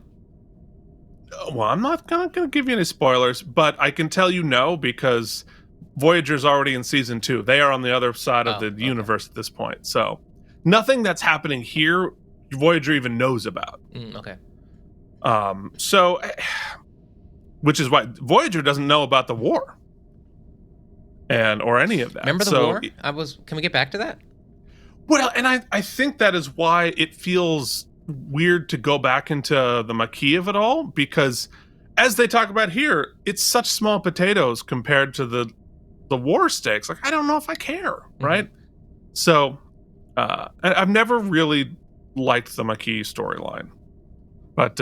Well, I'm not gonna give you any spoilers, but I can tell you no, because Voyager's already in season 2. They are on the other side of the universe at this point. So nothing that's happening here, Voyager even knows about. Okay. So, which is why Voyager doesn't know about the war, or any of that. Remember the war? Can we get back to that? Well, and I think that is why it feels weird to go back into the Maquis of it all, because as they talk about here, it's such small potatoes compared to the war stakes. Like, I don't know if I care, right? So, I've never really liked the Maquis storyline. But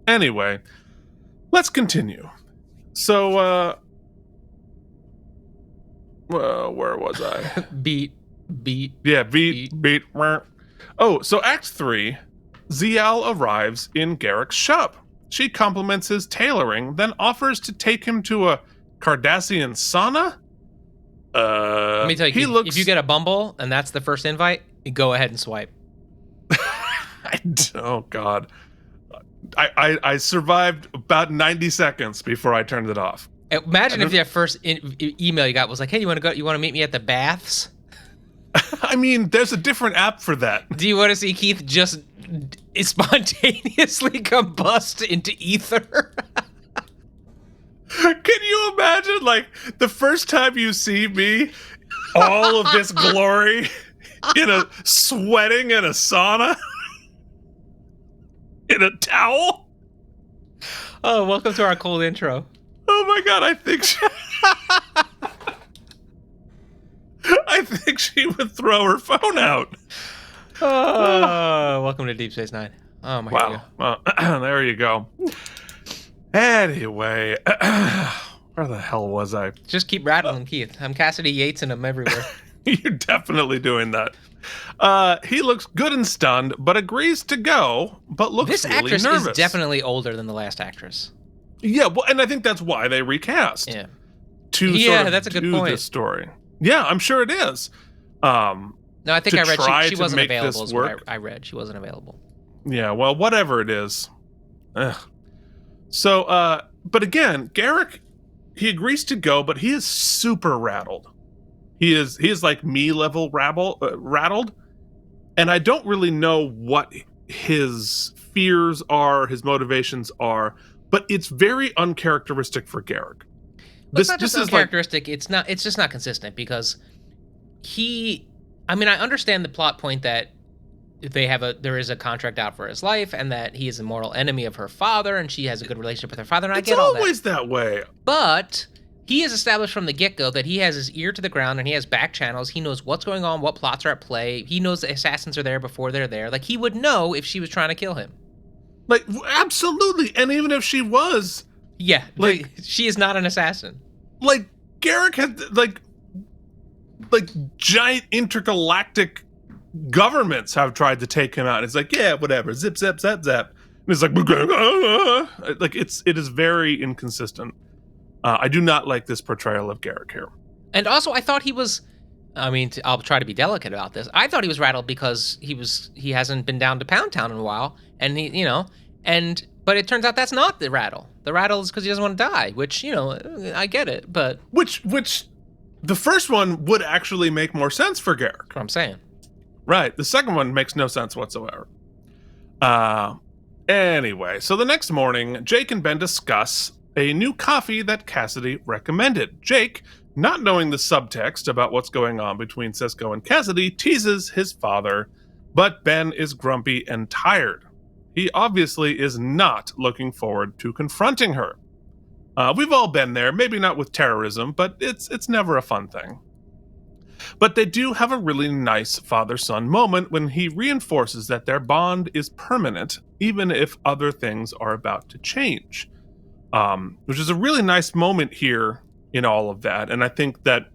anyway, let's continue. So, where was I? Beat. Yeah, beat. Oh, so Act 3, Ziyel arrives in Garak's shop. She compliments his tailoring, then offers to take him to a Cardassian sauna. Let me tell you, if you get a Bumble and that's the first invite, you go ahead and swipe. Oh, God. I survived about 90 seconds before I turned it off. Imagine if your first email you got was like, hey, you want to meet me at the baths? I mean, there's a different app for that. Do you want to see Keith just spontaneously combust into ether? Can you imagine, like, the first time you see me, all of this glory, sweating in a sauna, in a towel? Oh, welcome to our cold intro. Oh my God, I think she would throw her phone out. Welcome to Deep Space Nine. Oh my God. Wow. Well, there you go. Anyway, where the hell was I? Just keep rattling, Keith. I'm Cassidy Yates and I'm everywhere. You're definitely doing that. He looks good and stunned, but agrees to go, but looks this really nervous. This actress is definitely older than the last actress. Yeah, well, and I think that's why they recast. Yeah. That's a good point. This story. Yeah, I'm sure it is. No, I think I read she wasn't available. Is what I read. She wasn't available. Yeah, well, whatever it is. Ugh. So, but again, Garak, he agrees to go, but he is super rattled. He is like me level rattled, and I don't really know what his fears are, his motivations are, but it's very uncharacteristic for Garak. It's not just uncharacteristic. It's just not consistent because I understand the plot point that there is a contract out for his life and that he is a mortal enemy of her father and she has a good relationship with her father, and I get all that. It's always that way. But he has established from the get-go that he has his ear to the ground and he has back channels. He knows what's going on, what plots are at play. He knows the assassins are there before they're there. Like, he would know if she was trying to kill him. Like, absolutely. And even if she was... Yeah, like, she is not an assassin. Like, Garak had, like giant intergalactic governments have tried to take him out. It's like, yeah, whatever. Zip, zap, zap, zap. And it's like, like, it is very inconsistent. I do not like this portrayal of Garak here. And also, I thought he was... I mean, I'll try to be delicate about this. I thought he was rattled because he hasn't been down to Pound Town in a while, and but it turns out that's not the rattle. The rattle is because he doesn't want to die, which, I get it, but... Which the first one would actually make more sense for Garak. That's what I'm saying. Right. The second one makes no sense whatsoever. Anyway, so the next morning, Jake and Ben discuss a new coffee that Cassidy recommended. Jake, not knowing the subtext about what's going on between Sisko and Cassidy, teases his father, but Ben is grumpy and tired. He obviously is not looking forward to confronting her. We've all been there, maybe not with terrorism, but it's never a fun thing. But they do have a really nice father-son moment when he reinforces that their bond is permanent, even if other things are about to change. Which is a really nice moment here in all of that. And I think that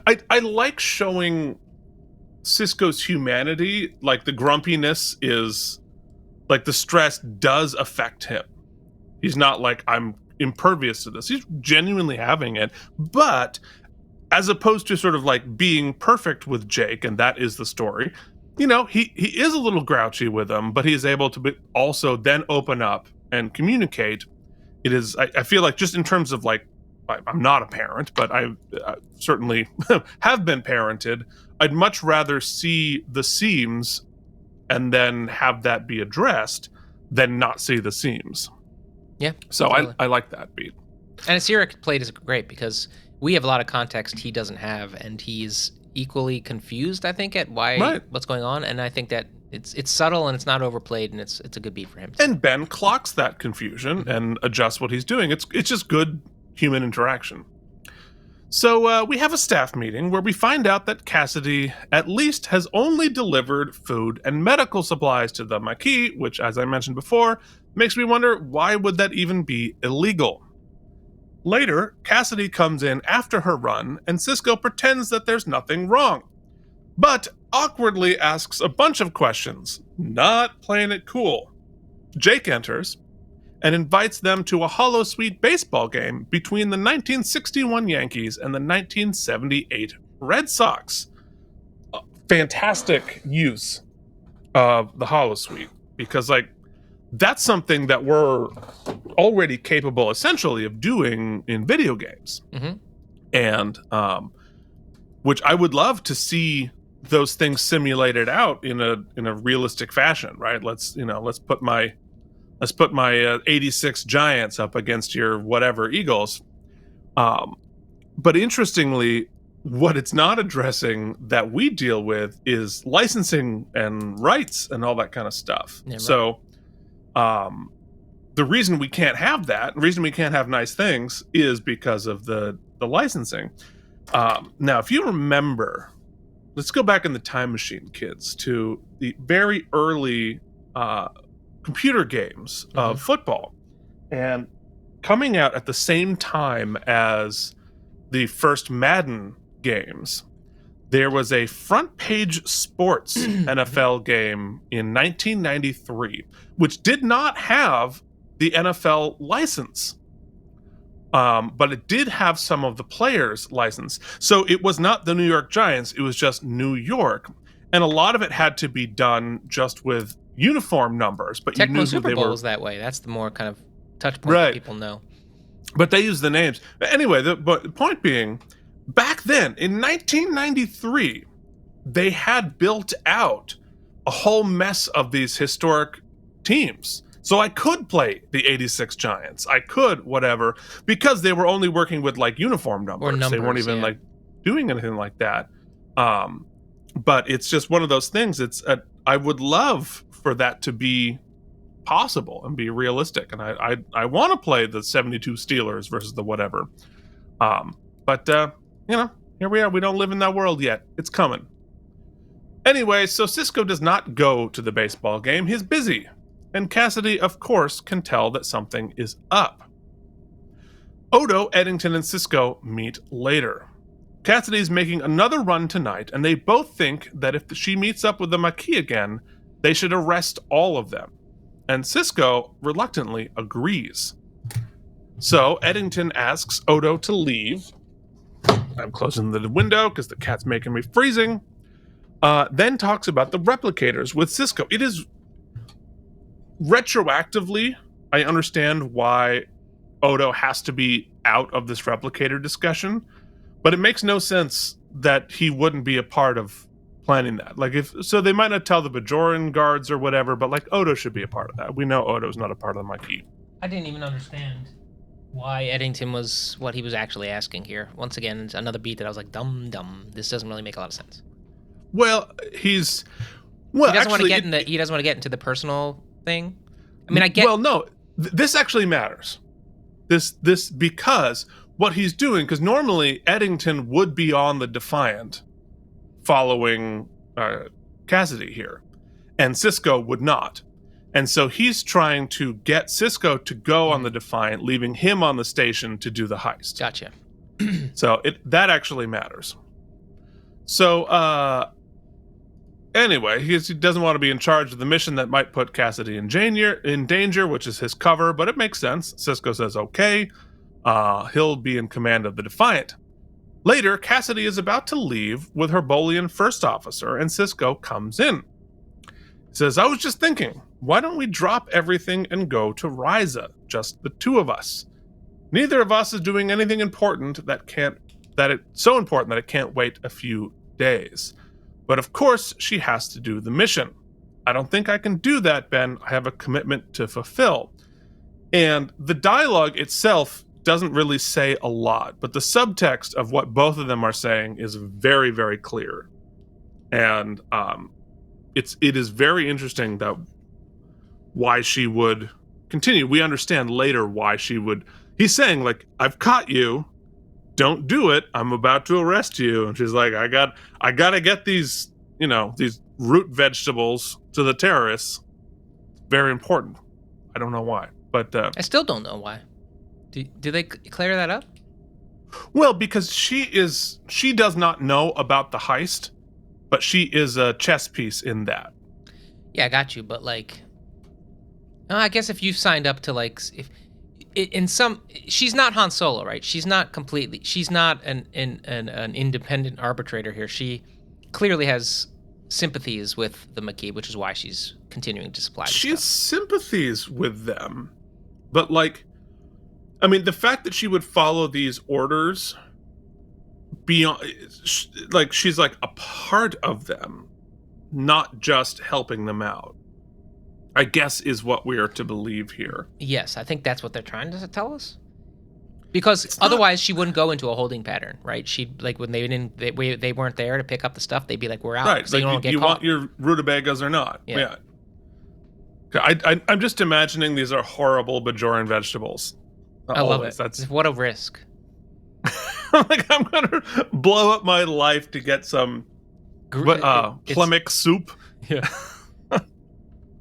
I like showing Sisko's humanity, like the grumpiness is, like the stress does affect him. He's not like, I'm impervious to this. He's genuinely having it. But as opposed to sort of like being perfect with Jake, and that is the story, he is a little grouchy with him, but he's able to also then open up and communicate. It is, I feel like, just in terms of like, I'm not a parent, but I certainly have been parented. I'd much rather see the seams and then have that be addressed than not see the seams. Yeah. So totally. I like that beat. And Asirik played is great because we have a lot of context he doesn't have, and he's equally confused, I think, at what's going on. And I think that it's subtle and it's not overplayed, and it's a good beat for him too. And Ben clocks that confusion and adjusts what he's doing. It's just good human interaction. So we have a staff meeting where we find out that Cassidy at least has only delivered food and medical supplies to the Maquis, which, as I mentioned before, makes me wonder, why would that even be illegal? Later, Cassidy comes in after her run, and Sisko pretends that there's nothing wrong, but awkwardly asks a bunch of questions, not playing it cool. Jake enters and invites them to a holosuite baseball game between the 1961 Yankees and the 1978 Red Sox. Fantastic use of the holosuite, because that's something that we're already capable essentially of doing in video games. Mm-hmm. And which I would love to see those things simulated out in a realistic fashion, right? Let's put my 86 Giants up against your whatever Eagles. But interestingly, what it's not addressing that we deal with is licensing and rights and all that kind of stuff. Yeah, right. So the reason we can't have that, the reason we can't have nice things, is because of the licensing. Now, if you remember, let's go back in the time machine, kids, to the very early computer games of football, and coming out at the same time as the first Madden games, there was a front page sports NFL game in 1993, which did not have the NFL license. But it did have some of the players' license. So it was not the New York Giants, it was just New York. And a lot of it had to be done just with uniform numbers. But Tecmo you knew Super who they Bowl were. Was that way. That's the more kind of touch point that people know. But they use the names. But anyway, the point being, back then, in 1993, they had built out a whole mess of these historic teams. So I could play the 86 Giants. I could whatever, because they were only working with uniform numbers. They weren't even doing anything like that. But it's just one of those things. I would love for that to be possible and be realistic. And I want to play the 72 Steelers versus the whatever. But here we are. We don't live in that world yet. It's coming. Anyway, so Sisko does not go to the baseball game. He's busy. And Cassidy, of course, can tell that something is up. Odo, Eddington, and Sisko meet later. Cassidy's making another run tonight, and they both think that if she meets up with the Maquis again, they should arrest all of them. And Sisko reluctantly agrees. So Eddington asks Odo to leave. I'm closing the window because the cat's making me freezing. Then talks about the replicators with Sisko. It is retroactively, I understand why Odo has to be out of this replicator discussion, but it makes no sense that he wouldn't be a part of planning that. Like, so they might not tell the Bajoran guards or whatever, but like Odo should be a part of that. We know Odo's not a part of the Maquis. I didn't even understand why Eddington was what he was actually asking here. Once again, it's another beat that I was like, dumb. This doesn't really make a lot of sense. Well, he doesn't want to get he doesn't want to get into the personal thing. I mean, I get. Well, no, this actually matters. This because what he's doing, because normally Eddington would be on the Defiant following Cassidy here, and Sisko would not. And so he's trying to get Sisko to go on the Defiant, leaving him on the station to do the heist. Gotcha. So that actually matters. So anyway, he doesn't want to be in charge of the mission that might put Cassidy in danger, which is his cover, but it makes sense. Sisko says okay. He'll be in command of the Defiant. Later, Cassidy is about to leave with her Bolian first officer, and Sisko comes in. He says, I was just thinking, why don't we drop everything and go to Ryza, just the two of us? Neither of us is doing anything important so important that it can't wait a few days. But of course, she has to do the mission. I don't think I can do that, Ben. I have a commitment to fulfill. And the dialogue itself doesn't really say a lot, but the subtext of what both of them are saying is very, very clear. And it is very interesting that why she would continue. We understand later why she would. He's saying, like, I've caught you. Don't do it. I'm about to arrest you. And she's like, I gotta get these root vegetables to the terrorists. Very important. I don't know why, but I still don't know why. Do they clear that up? Well, because she does not know about the heist, but she is a chess piece in that. Yeah, I got you. But like, I guess if you signed up to she's not Han Solo, right? She's not an independent arbitrator here. She clearly has sympathies with the Maquis, which is why she's continuing to supply. She has sympathies with them, but like, I mean, the fact that she would follow these orders beyond, like, she's like a part of them, not just helping them out, I guess is what we are to believe here. Yes, I think that's what they're trying to tell us. Because otherwise she wouldn't go into a holding pattern, right? She'd, like, when they weren't there to pick up the stuff, they'd be like, we're out. Right, so like you want your rutabagas or not. Yeah. I'm just imagining these are horrible Bajoran vegetables. I love it. What a risk. Like, I'm going to blow up my life to get some plemic soup. Yeah.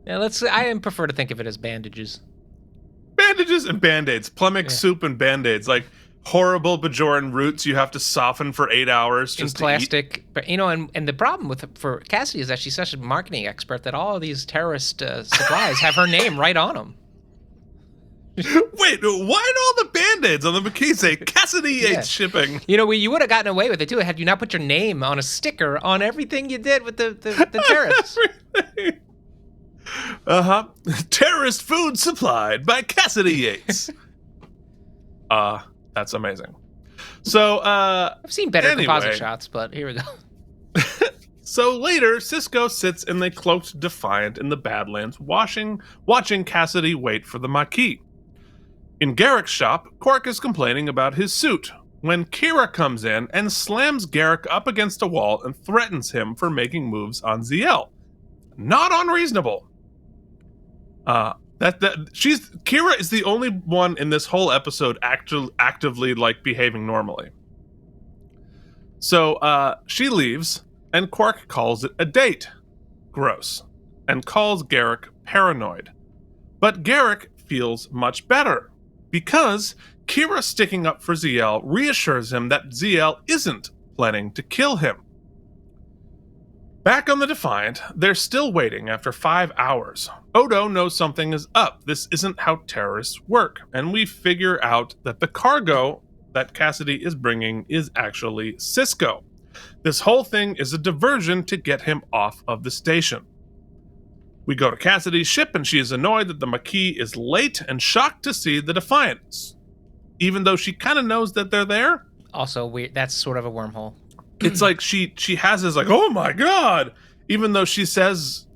Yeah, I prefer to think of it as bandages. Bandages and Band-Aids. Plemic soup and Band-Aids. Like, horrible Bajoran roots you have to soften for 8 hours just in plastic. But, and the problem for Cassidy is that she's such a marketing expert that all of these terrorist supplies have her name right on them. Wait, why did all the Band-Aids on the Maquis say Cassidy Yates shipping? You would have gotten away with it too had you not put your name on a sticker on everything you did with the terrorists. Everything. Terrorist food supplied by Cassidy Yates. That's amazing. So, I've seen better composite shots, but here we go. So later, Sisko sits in the cloaked Defiant in the Badlands, watching Cassidy wait for the Maquis. In Garak's shop, Quark is complaining about his suit, when Kira comes in and slams Garak up against a wall and threatens him for making moves on Ziyel. Not unreasonable. That Kira is the only one in this whole episode actively like behaving normally. So she leaves, and Quark calls it a date. Gross. And calls Garak paranoid. But Garak feels much better, because Kira sticking up for Ziyel reassures him that Ziyel isn't planning to kill him. Back on the Defiant, they're still waiting after 5 hours. Odo knows something is up. This isn't how terrorists work, and we figure out that the cargo that Cassidy is bringing is actually Sisko. This whole thing is a diversion to get him off of the station. We go to Cassidy's ship, and she is annoyed that the Maquis is late and shocked to see the Defiant, even though she kind of knows that they're there. Also weird. That's sort of a wormhole. It's like she has this like, oh my god, even though she says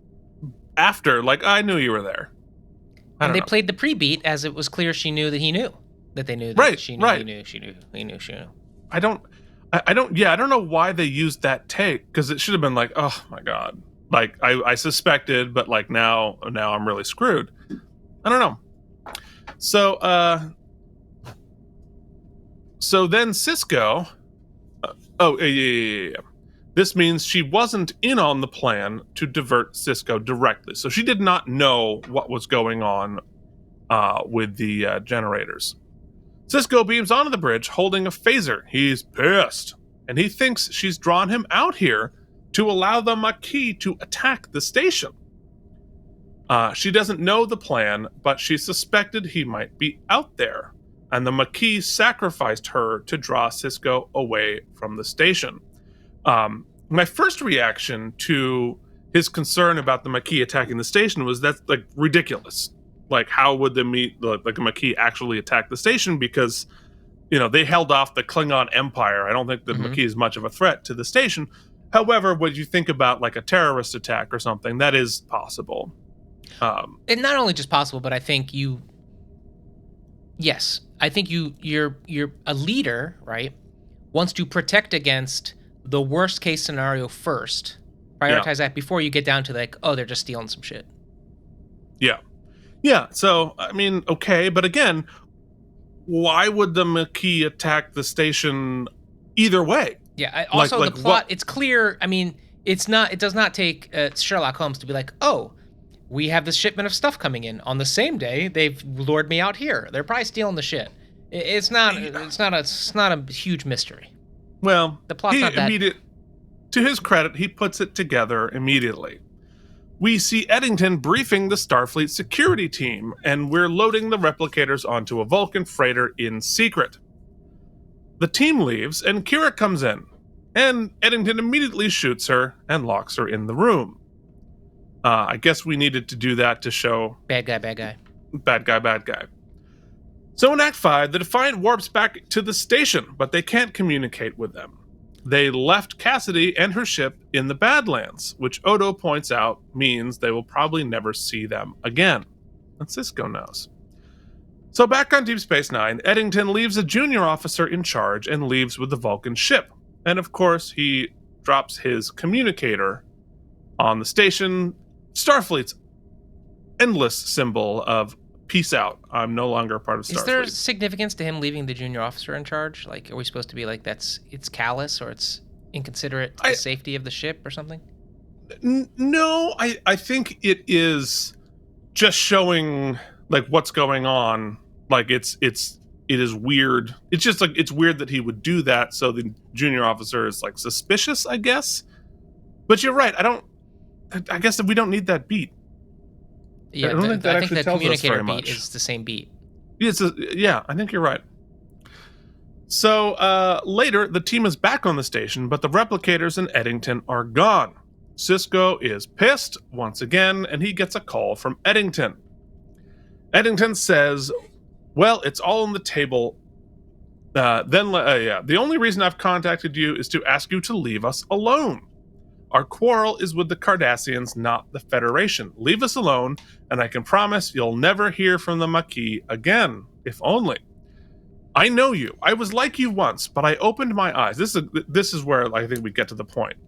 after, like, I knew you were there. And they played the pre-beat as it was clear she knew that he knew. That they knew that right, she knew right. he knew, she knew. I don't know why they used that take, because it should have been like, oh my god. Like, I suspected, but like now I'm really screwed. I don't know. So then Sisko. Yeah. This means she wasn't in on the plan to divert Sisko directly. So she did not know what was going on with the generators. Sisko beams onto the bridge holding a phaser. He's pissed, and he thinks she's drawn him out here to allow the Maquis to attack the station. She doesn't know the plan, but she suspected he might be out there, and the Maquis sacrificed her to draw Sisko away from the station. My first reaction to his concern about the Maquis attacking the station was that's like ridiculous. Like, how would the Maquis actually attack the station? Because, they held off the Klingon Empire. I don't think the Maquis is much of a threat to the station. However, when you think about like a terrorist attack or something, that is possible. And not only just possible, but I think you're a leader, right? Wants to protect against the worst case scenario first. Prioritize that before you get down to like, oh, they're just stealing some shit. Yeah. So, I mean, okay, but again, why would the Maquis attack the station either way? Yeah. Also, the plot, it's clear. I mean, it does not take Sherlock Holmes to be like, oh, we have this shipment of stuff coming in on the same day. They've lured me out here. They're probably stealing the shit. It's not a huge mystery. Well, the plot's not that. To his credit, he puts it together immediately. We see Eddington briefing the Starfleet security team, and we're loading the replicators onto a Vulcan freighter in secret. The team leaves, and Kira comes in, and Eddington immediately shoots her and locks her in the room. I guess we needed to do that to show... Bad guy. Bad guy. So in Act 5, the Defiant warps back to the station, but they can't communicate with them. They left Cassidy and her ship in the Badlands, which Odo points out means they will probably never see them again. And Sisko knows. So back on Deep Space Nine, Eddington leaves a junior officer in charge and leaves with the Vulcan ship. And of course, he drops his communicator on the station, Starfleet's endless symbol of peace out. I'm no longer a part of Starfleet. Is there significance to him leaving the junior officer in charge? Like, are we supposed to be like, it's callous or it's inconsiderate to the safety of the ship or something? No, I think it is just showing like what's going on. Like it is weird. It's just like, it's weird that he would do that. So the junior officer is like suspicious, I guess. But you're right. I guess that we don't need that beat. Yeah, I think the communicator beat is the same beat. Yeah, I think you're right. So later, the team is back on the station, but the replicators and Eddington are gone. Sisko is pissed once again, and he gets a call from Eddington. Eddington says, well, it's all on the table. The only reason I've contacted you is to ask you to leave us alone. Our quarrel is with the Cardassians, not the Federation. Leave us alone, and I can promise you'll never hear from the Maquis again, if only. I know you. I was like you once, but I opened my eyes. This is where I think we get to the point.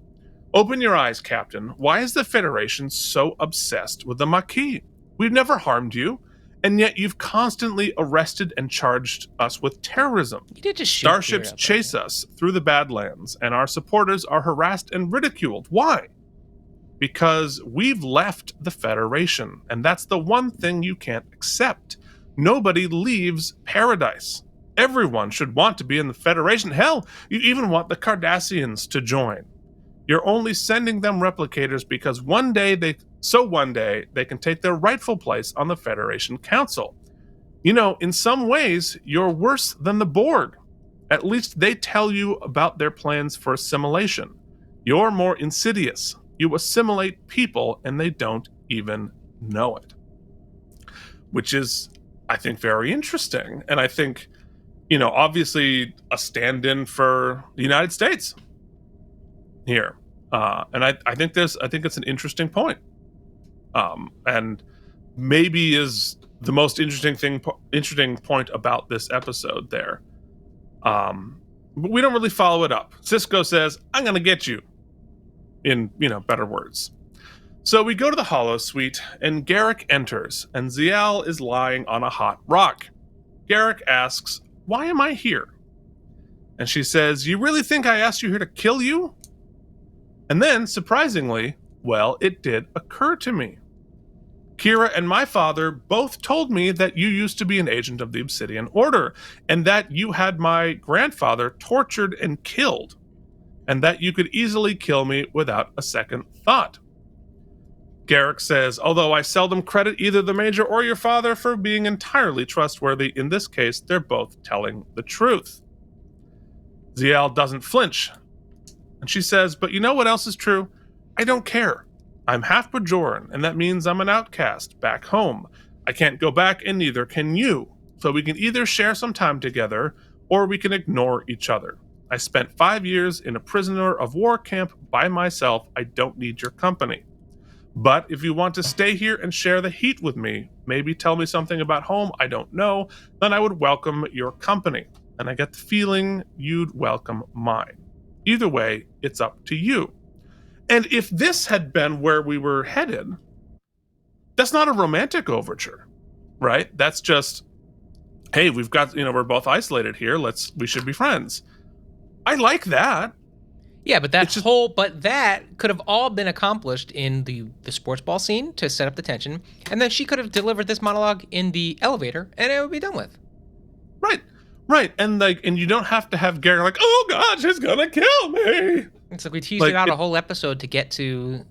Open your eyes, Captain. Why is the Federation so obsessed with the Maquis? We've never harmed you, and yet you've constantly arrested and charged us with terrorism. You did just shoot Starships chase us through the Badlands, and our supporters are harassed and ridiculed. Why? Because we've left the Federation, and that's the one thing you can't accept. Nobody leaves paradise. Everyone should want to be in the Federation. Hell, you even want the Cardassians to join. You're only sending them replicators because one day they can take their rightful place on the Federation Council. You know, in some ways, you're worse than the Borg. At least they tell you about their plans for assimilation. You're more insidious. You assimilate people and they don't even know it. Which is, I think, very interesting. And I think, you know, obviously a stand-in for the United States here. And I think it's an interesting point. And maybe is the most interesting point about this episode there. But we don't really follow it up. Sisko says, "I'm going to get you," in, you know, better words. So we go to the holosuite, and Garak enters, and Ziyel is lying on a hot rock. Garak asks, "Why am I here?" And she says, "You really think I asked you here to kill you?" And then, surprisingly, well, it did occur to me. Kira and my father both told me that you used to be an agent of the Obsidian Order, and that you had my grandfather tortured and killed, and that you could easily kill me without a second thought. Garak says, "Although I seldom credit either the Major or your father for being entirely trustworthy, in this case, they're both telling the truth." Ziyel doesn't flinch. And she says, "But you know what else is true? I don't care. I'm half Bajoran, and that means I'm an outcast back home. I can't go back, and neither can you. So we can either share some time together, or we can ignore each other. I spent 5 years in a prisoner of war camp by myself. I don't need your company. But if you want to stay here and share the heat with me, maybe tell me something about home I don't know, then I would welcome your company. And I get the feeling you'd welcome mine. Either way, it's up to you." And if this had been where we were headed, that's not a romantic overture, right? That's just, hey, we've got, you know, we're both isolated here. We should be friends. I like that. Yeah, but that could have all been accomplished in the sports ball scene to set up the tension, and then she could have delivered this monologue in the elevator, and it would be done with. Right, and you don't have to have Gary like, "Oh God, she's gonna kill me." It's like we teased it out a whole episode to get to.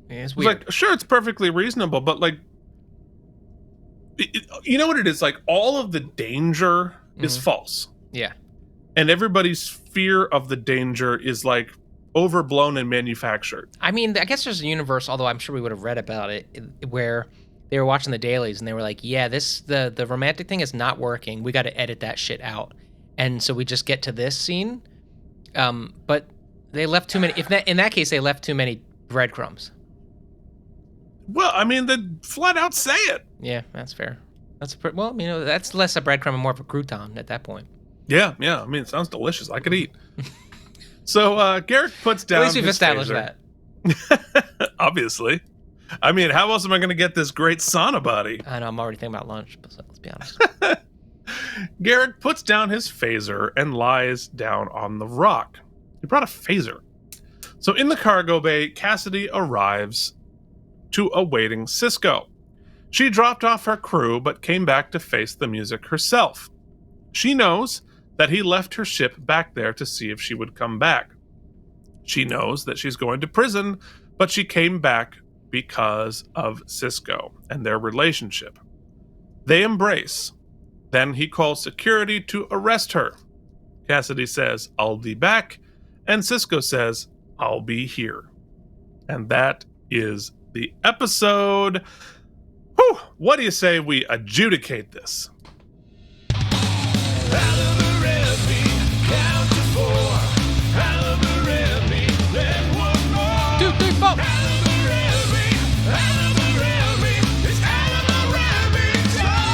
It's weird. Like, sure, it's perfectly reasonable, but like, you know what it is? Like, all of the danger is false. Yeah. And everybody's fear of the danger is like overblown and manufactured. I mean, I guess there's a universe, although I'm sure we would have read about it, where they were watching the dailies and they were like, "Yeah, the romantic thing is not working. We got to edit that shit out." And so we just get to this scene. But they left too many. In that case, they left too many breadcrumbs. Well, I mean, they flat out say it. Yeah, that's fair. Well, you know, that's less a breadcrumb and more of a crouton at that point. Yeah. I mean, it sounds delicious. I could eat. So Garak puts down. At least we've established that. Obviously. I mean, how else am I going to get this great sauna body? I know, I'm already thinking about lunch, but let's be honest. Garak puts down his phaser and lies down on the rock. He brought a phaser. So in the cargo bay, Cassidy arrives to awaiting Sisko. She dropped off her crew, but came back to face the music herself. She knows that he left her ship back there to see if she would come back. She knows that she's going to prison, but she came back because of Sisko and their relationship. They embrace. Then he calls security to arrest her. Cassidy says, "I'll be back," and Sisko says, "I'll be here." And that is the episode. Whew, what do you say we adjudicate this? AlamarEmmys, count to 4. AlamarEmmys, then one more. 2, 3, 4. AlamarEmmys, it's AlamarEmmys time!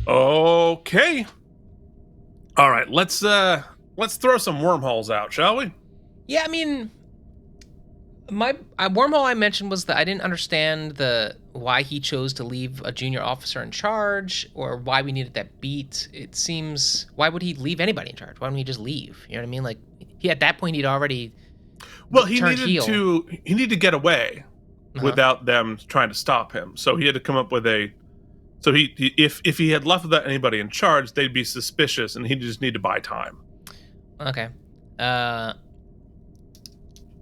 Okay. All right, let's throw some wormholes out, shall we? Yeah, I mean, My wormhole I mentioned was that I didn't understand why he chose to leave a junior officer in charge, or why we needed that beat. It seems, why would he leave anybody in charge? Why wouldn't he just leave? You know what I mean? Like, he at that point he'd already he turned needed heel. to get away without them trying to stop him. So he had to come up with if he had left without anybody in charge, they'd be suspicious, and he'd just need to buy time. Okay.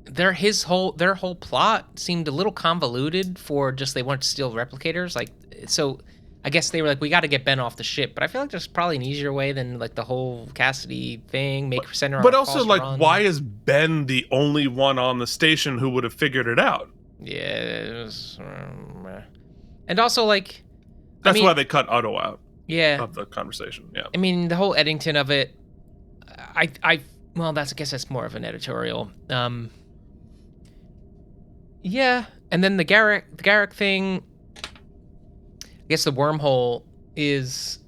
Their whole plot seemed a little convoluted for just they wanted to steal replicators. Like, so I guess they were like, we got to get Ben off the ship. But I feel like there's probably an easier way than like the whole Cassidy thing. Send her on But a also, false like, run. why is Ben the only one on the station who would have figured it out? Yeah. And also, like, That's why they cut Otto out. Yeah. Of the conversation. Yeah. I mean, the whole Eddington of it. I guess that's more of an editorial. Yeah, and then the Garak thing. I guess the wormhole is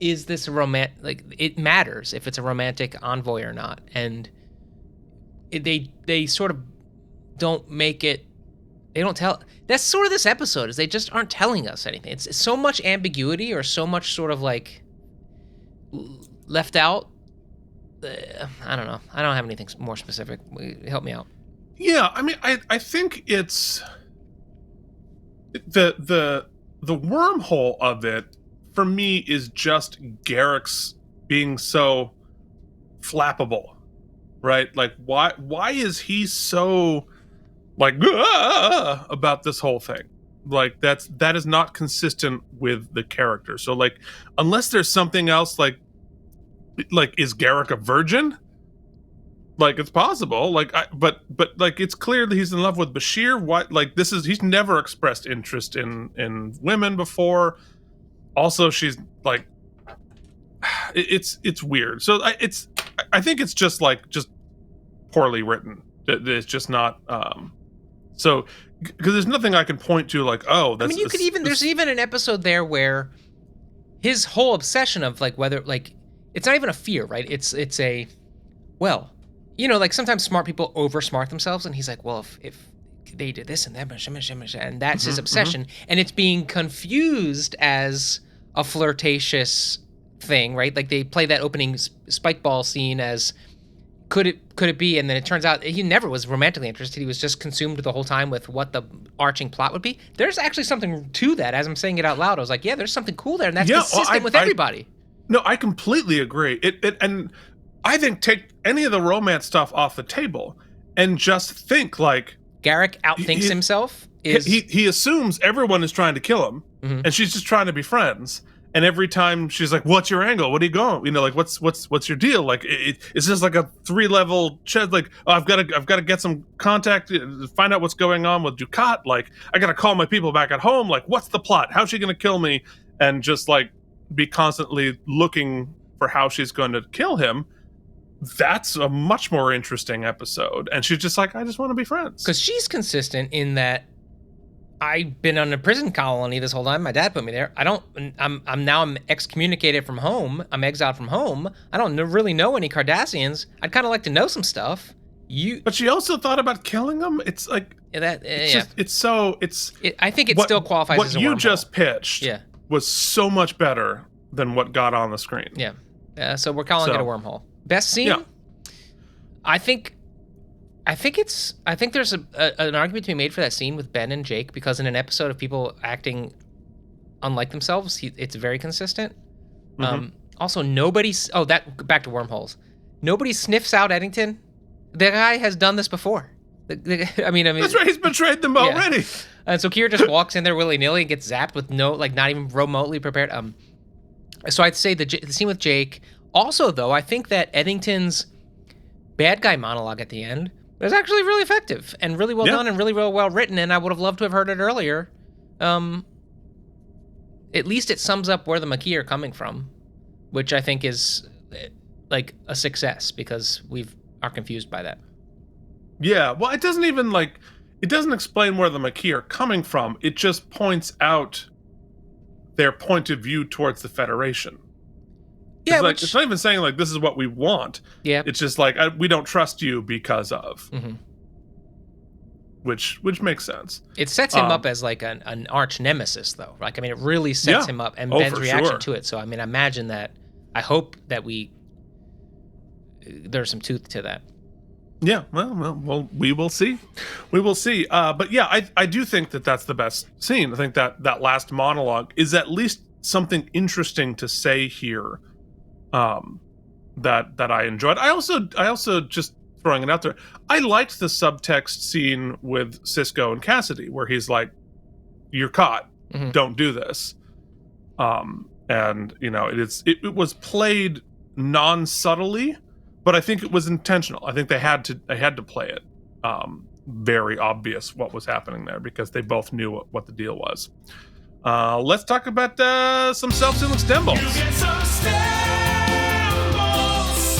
this a like, it matters if it's a romantic envoy or not, and they sort of don't make it. They don't tell. That's sort of this episode, is they just aren't telling us anything. It's so much ambiguity, or so much sort of like left out. I don't know. I don't have anything more specific. Help me out. Yeah, I mean, I think it's the wormhole of it for me is just Garak's being so flappable, right? Like, why is he so like about this whole thing? Like, that is not consistent with the character. So, like, unless there's something else, like is Garak a virgin? Like, it's possible, like, but like, it's clear that he's in love with Bashir. What, like, he's never expressed interest in women before. Also, she's like, it's weird. So I think it's just poorly written. It's just not. So, because there's nothing I can point to, like, oh, that's. I mean, there's even an episode there where his whole obsession of, like, whether, like, it's not even a fear, right? It's a, well, you know, like, sometimes smart people oversmart themselves, and he's like, well, if they did this and that, and that's his obsession, and it's being confused as a flirtatious thing, right? Like, they play that opening spike ball scene as, could it be? And then it turns out he never was romantically interested. He was just consumed the whole time with what the arching plot would be. There's actually something to that. As I'm saying it out loud, I was like, yeah, there's something cool there, and that's consistent with everybody. No, I completely agree. And I think, take any of the romance stuff off the table and just think, like, Garak outthinks himself. He assumes everyone is trying to kill him, and she's just trying to be friends. And every time she's like, "What's your angle? What are you going? You know, like, what's your deal?" Like, it's just like a 3-level chat. Like, oh, I've got to get some contact, find out what's going on with Ducat. Like, I got to call my people back at home. Like, what's the plot? How's she going to kill me? And just, like, be constantly looking for how she's going to kill him. That's a much more interesting episode. And she's just like, I just want to be friends. Because she's consistent in that I've been on a prison colony this whole time. My dad put me there. I'm excommunicated from home. I'm exiled from home. I don't really know any Cardassians. I'd kind of like to know some stuff. But she also thought about killing them. It's like, I think it still qualifies as a wormhole. What you just pitched was so much better than what got on the screen. Yeah. So we're calling it a wormhole. Best scene? Yeah. I think there's an argument to be made for that scene with Ben and Jake, because in an episode of people acting unlike themselves, it's very consistent. Also, back to wormholes. Nobody sniffs out Eddington. The guy has done this before. I mean, that's right. He's betrayed them already. And so Kira just walks in there willy-nilly and gets zapped with not even remotely prepared. So I'd say the scene with Jake. Also, though, I think that Eddington's bad guy monologue at the end was actually really effective and really well done and really well written, and I would have loved to have heard it earlier. At least it sums up where the Maquis are coming from, which I think is like a success, because we are confused by that. Yeah, well, it doesn't even it doesn't explain where the Maquis are coming from. It just points out their point of view towards the Federation. Yeah, it's not even saying, like, this is what we want. Yeah, it's just like, we don't trust you because of. which makes sense. It sets him up as like an arch nemesis, though. Like, I mean, it really sets him up, and Ben's reaction to it. So, I mean, I imagine that. I hope that there's some tooth to that. Yeah, well, we will see. We will see. But yeah, I do think that that's the best scene. I think that last monologue is at least something interesting to say here. That I enjoyed. I also just throwing it out there. I liked the subtext scene with Cisco and Cassidy, where he's like, "You're caught. Mm-hmm. Don't do this." And you know, it was played non-subtly, but I think it was intentional. I think they had to play it very obvious what was happening there, because they both knew what the deal was. Let's talk about some self-sealing stem bolts. You get some stem bolts.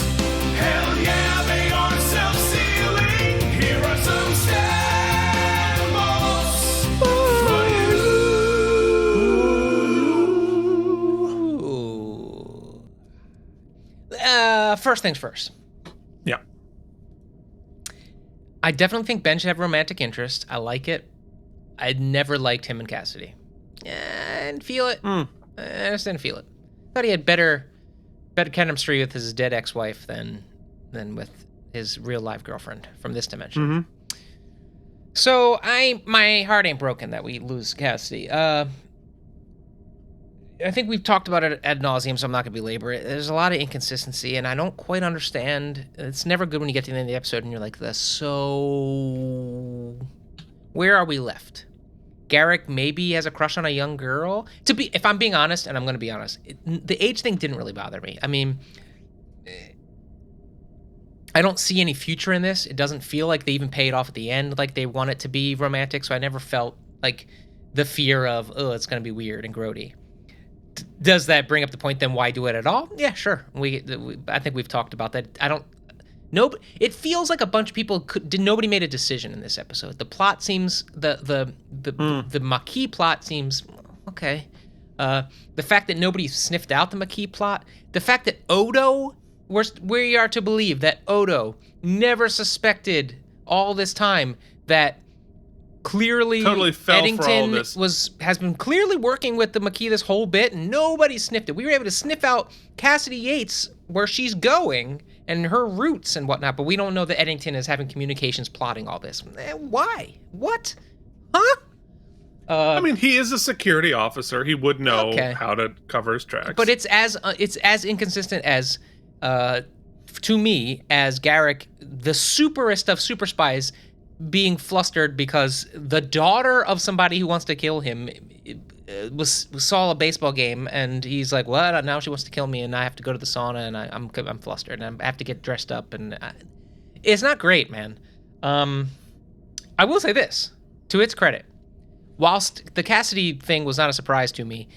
Hell yeah, they are self-sealing. Here are some stem bolts for you. First things first. Yeah. I definitely think Ben should have romantic interest. I like it. I never liked him and Cassidy. I didn't feel it. I just didn't feel it. Thought he had better chemistry with his dead ex-wife than with his real life girlfriend from this dimension. Mm-hmm. So my heart ain't broken that we lose Cassidy. I think we've talked about it ad nauseum, so I'm not going to belabor it. There's a lot of inconsistency, and I don't quite understand. It's never good when you get to the end of the episode and you're like, so where are we left? Garak maybe has a crush on a young girl. If I'm being honest, and I'm going to be honest, the age thing didn't really bother me. I mean, I don't see any future in this. It doesn't feel like they even pay it off at the end, like they want it to be romantic. So I never felt like the fear of, oh, it's going to be weird and grody. Does that bring up the point? Then why do it at all? Yeah, sure. I think we've talked about that. It feels like a bunch of people nobody made a decision in this episode. The plot seems the Maquis plot seems okay. The fact that nobody sniffed out the Maquis plot, the fact that Odo, we are to believe that Odo never suspected all this time that clearly totally fell Eddington for all this. has been clearly working with the Maquis this whole bit, and nobody sniffed it. We were able to sniff out Cassidy Yates, where she's going and her roots and whatnot, but we don't know that Eddington is having communications plotting all this. Why? What? Huh? I mean, he is a security officer. He would know how to cover his tracks. But it's as inconsistent as to me as Garak, the superest of super spies, being flustered because the daughter of somebody who wants to kill him saw a baseball game, and he's like, "What? Now she wants to kill me, and I have to go to the sauna, and I'm flustered, and I have to get dressed up, and it's not great, man." I will say this, to its credit, whilst the Cassidy thing was not a surprise to me,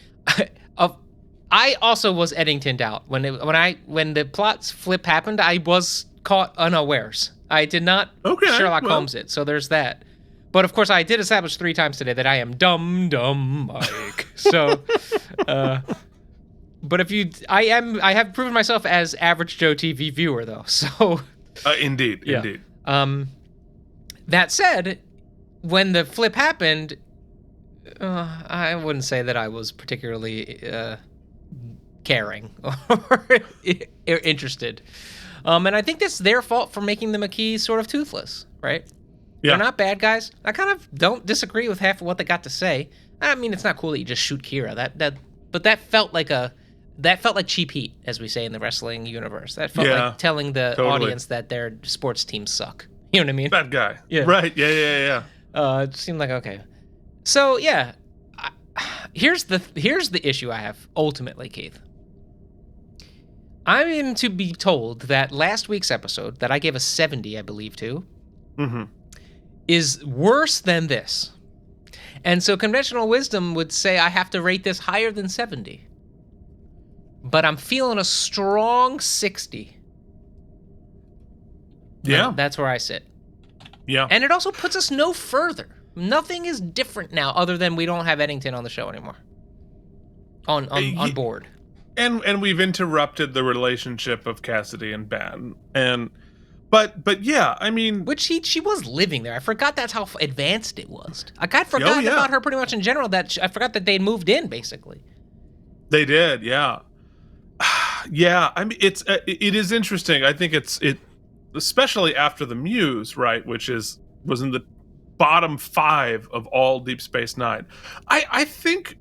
I also was Eddingtoned out when the plot's flip happened. I was caught unawares. I did not Sherlock Holmes it, so there's that. But of course, I did establish 3 times today that I am dumb Mike. So, but I have proven myself as average Joe TV viewer though. So, indeed. That said, when the flip happened, I wouldn't say that I was particularly caring or interested. And I think that's their fault for making the Maquis sort of toothless, right? Yeah. They're not bad guys. I kind of don't disagree with half of what they got to say. I mean, it's not cool that you just shoot Kira. But that felt like cheap heat, as we say in the wrestling universe. That felt like telling the audience that their sports teams suck. You know what I mean? Bad guy. Yeah. Right. Yeah. It seemed like okay. So yeah, here's the issue I have ultimately, Keith. I am to be told that last week's episode, that I gave a 70, I believe, to, is worse than this. And so conventional wisdom would say I have to rate this higher than 70. But I'm feeling a strong 60. Yeah. And that's where I sit. Yeah. And it also puts us no further. Nothing is different now other than we don't have Eddington on the show anymore. On board. And we've interrupted the relationship of Cassidy and Ben. But yeah, I mean, Which she was living there. I forgot that's how advanced it was. Like, I'd forgotten about her pretty much in general. I forgot that they'd moved in, basically. They did, yeah. Yeah, I mean, it is interesting. I think it especially after the Muse, right, which was in the bottom 5 of all Deep Space Nine. I think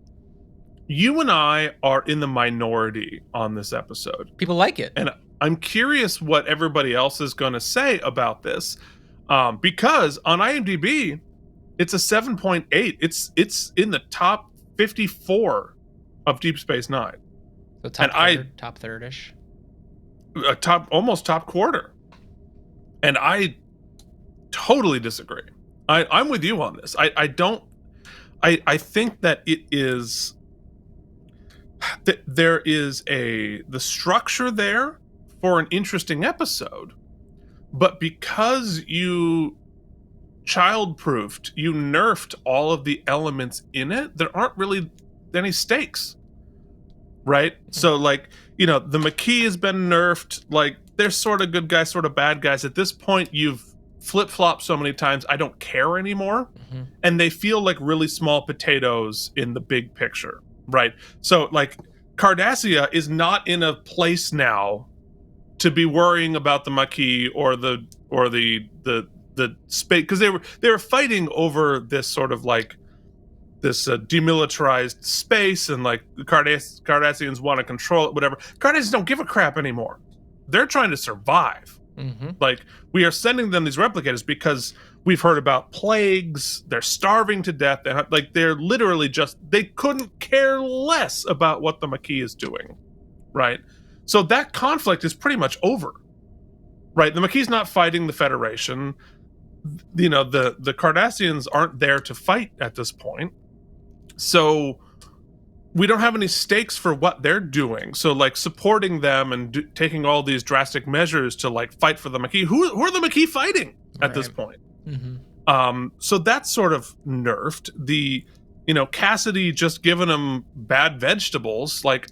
you and I are in the minority on this episode. People like it, and I'm curious what everybody else is going to say about this, because on IMDb, it's a 7.8. It's in the top 54 of Deep Space Nine. So top third-ish. Almost top quarter. And I totally disagree. I'm with you on this. I think that it is that there is the structure there for an interesting episode, but because you child-proofed, you nerfed all of the elements in it, there aren't really any stakes. Right? So, like, the Maquis has been nerfed. Like, there's sort of good guys, sort of bad guys. At this point, you've flip-flopped so many times, I don't care anymore. Mm-hmm. And they feel like really small potatoes in the big picture, right? So, like, Cardassia is not in a place now to be worrying about the Maquis or the space, because they were fighting over this sort of like this demilitarized space, and like the Cardassians want to control it, whatever. Cardassians don't give a crap anymore. They're trying to survive. Mm-hmm. Like, we are sending them these replicators because we've heard about plagues. They're starving to death. They're literally they couldn't care less about what the Maquis is doing, right? So that conflict is pretty much over, right? The Maquis not fighting the Federation. The Cardassians aren't there to fight at this point. So we don't have any stakes for what they're doing. So, like, supporting them and taking all these drastic measures to, like, fight for the Maquis. Who are the Maquis fighting at this point? Mm-hmm. So that's sort of nerfed. Cassidy just giving them bad vegetables. Like,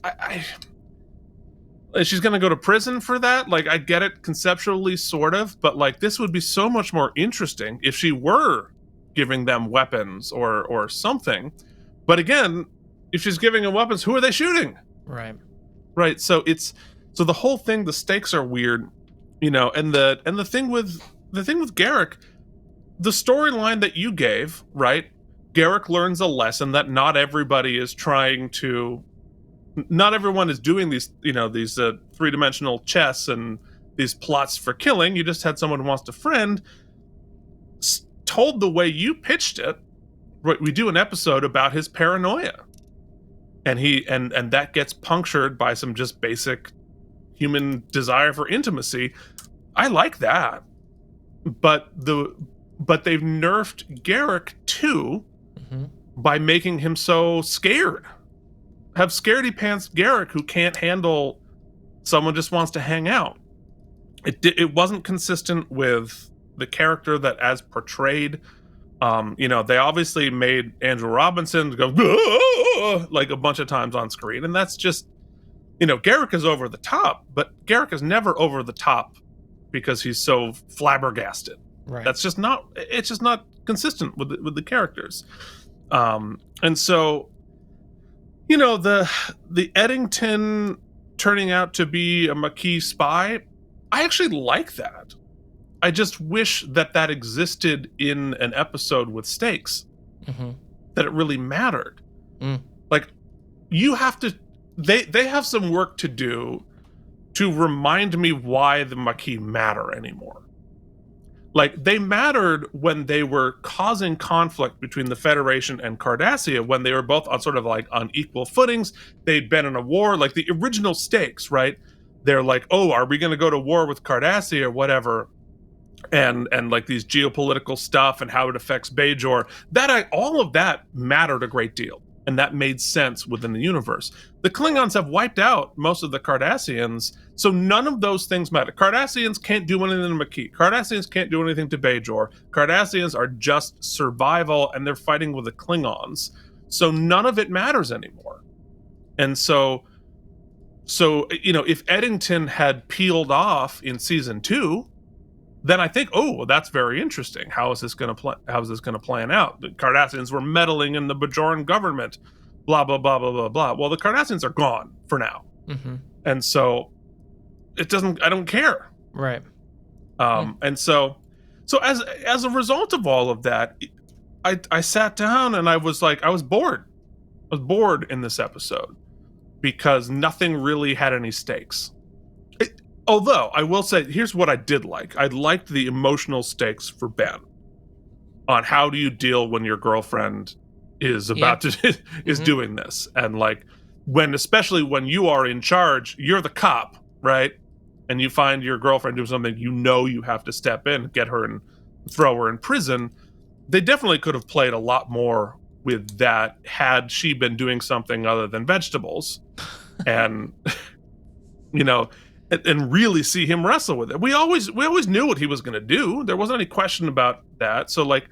she's going to go to prison for that. Like, I get it conceptually, sort of. But, like, this would be so much more interesting if she were giving them weapons or something. But again, if she's giving them weapons, who are they shooting? Right. So the whole thing, the stakes are weird, and the thing with Garak, the storyline that you gave, right? Garak learns a lesson that not everybody is not everyone is doing these, these 3-dimensional chess and these plots for killing. You just had someone who wants to friend, told the way you pitched it. Right, we do an episode about his paranoia, and and that gets punctured by some just basic human desire for intimacy. I like that, but they've nerfed Garak too, mm-hmm. by making him so scared. Have scaredy pants Garak who can't handle someone just wants to hang out. It wasn't consistent with the character that as portrayed. They obviously made Andrew Robinson go like a bunch of times on screen, and that's just, Garak is over the top, but Garak is never over the top because he's so flabbergasted. Right. It's just not consistent with the characters. And so, the Eddington turning out to be a Maquis spy, I actually like that. I just wish that existed in an episode with stakes, mm-hmm. that it really mattered. Mm. Like, you have to, they have some work to do to remind me why the Maquis matter anymore. Like, they mattered when they were causing conflict between the Federation and Cardassia, when they were both on sort of like on equal footings. They'd been in a war, like the original stakes, right? They're like, oh, are we going to go to war with Cardassia or whatever? And like these geopolitical stuff and how it affects Bajor, all of that mattered a great deal, and that made sense within the universe. The Klingons have wiped out most of the Cardassians, so none of those things matter. Cardassians can't do anything to Maquis. Cardassians can't do anything to Bajor. Cardassians are just survival, and they're fighting with the Klingons, so none of it matters anymore. And so if Eddington had peeled off in season 2, then I think, oh, that's very interesting. How is this going to plan out? The Cardassians were meddling in the Bajoran government, blah blah blah blah blah blah. Well, the Cardassians are gone for now, and so it doesn't. I don't care. Right. And so as a result of all of that, I sat down and I was bored. I was bored in this episode because nothing really had any stakes. Although I will say, here's what I did like. I liked the emotional stakes for Ben on how do you deal when your girlfriend is about to is doing this, and like especially when you are in charge, you're the cop, right? And you find your girlfriend doing something, you have to step in, get her and throw her in prison. They definitely could have played a lot more with that had she been doing something other than vegetables, and and really see him wrestle with it. We always knew what he was going to do. There wasn't any question about that. So like,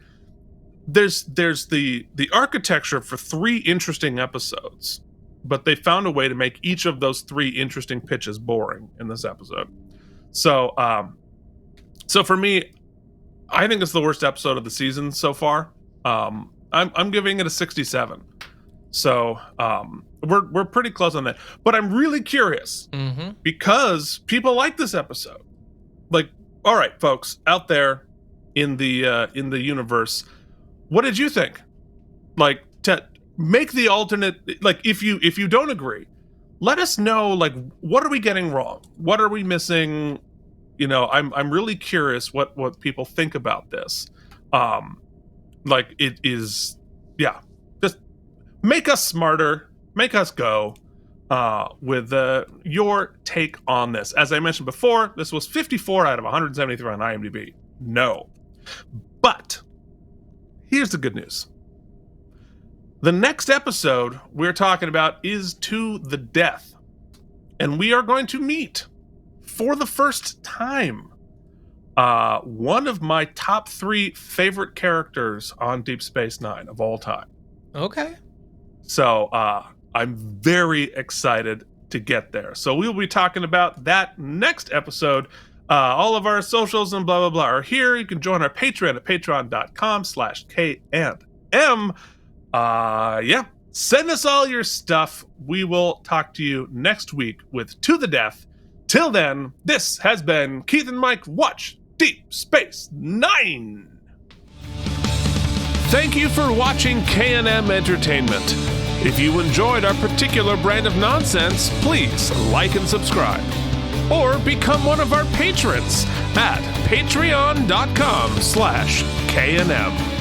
there's the architecture for 3 interesting episodes, but they found a way to make each of those 3 interesting pitches boring in this episode. So for me, I think it's the worst episode of the season so far. I'm giving it a 67. So we're pretty close on that. But I'm really curious because people like this episode. Like, all right, folks out there in the universe, what did you think? Like, to make the alternate, like, if you don't agree, let us know. Like, what are we getting wrong? What are we missing? I'm really curious what people think about this. Like, it is, just make us smarter, make us go with your take on this. As I mentioned before, this was 54 out of 173 on IMDb. No. But here's the good news. The next episode we're talking about is To the Death. And we are going to meet, for the first time, one of my top 3 favorite characters on Deep Space Nine of all time. Okay. So I'm very excited to get there. So we'll be talking about that next episode. All of our socials and blah, blah, blah are here. You can join our Patreon at patreon.com/K&M. Send us all your stuff. We will talk to you next week with To the Death. Till then, this has been Keith and Mike Watch Deep Space Nine. Thank you for watching K&M Entertainment. If you enjoyed our particular brand of nonsense, please like and subscribe. Or become one of our patrons at patreon.com/K&M.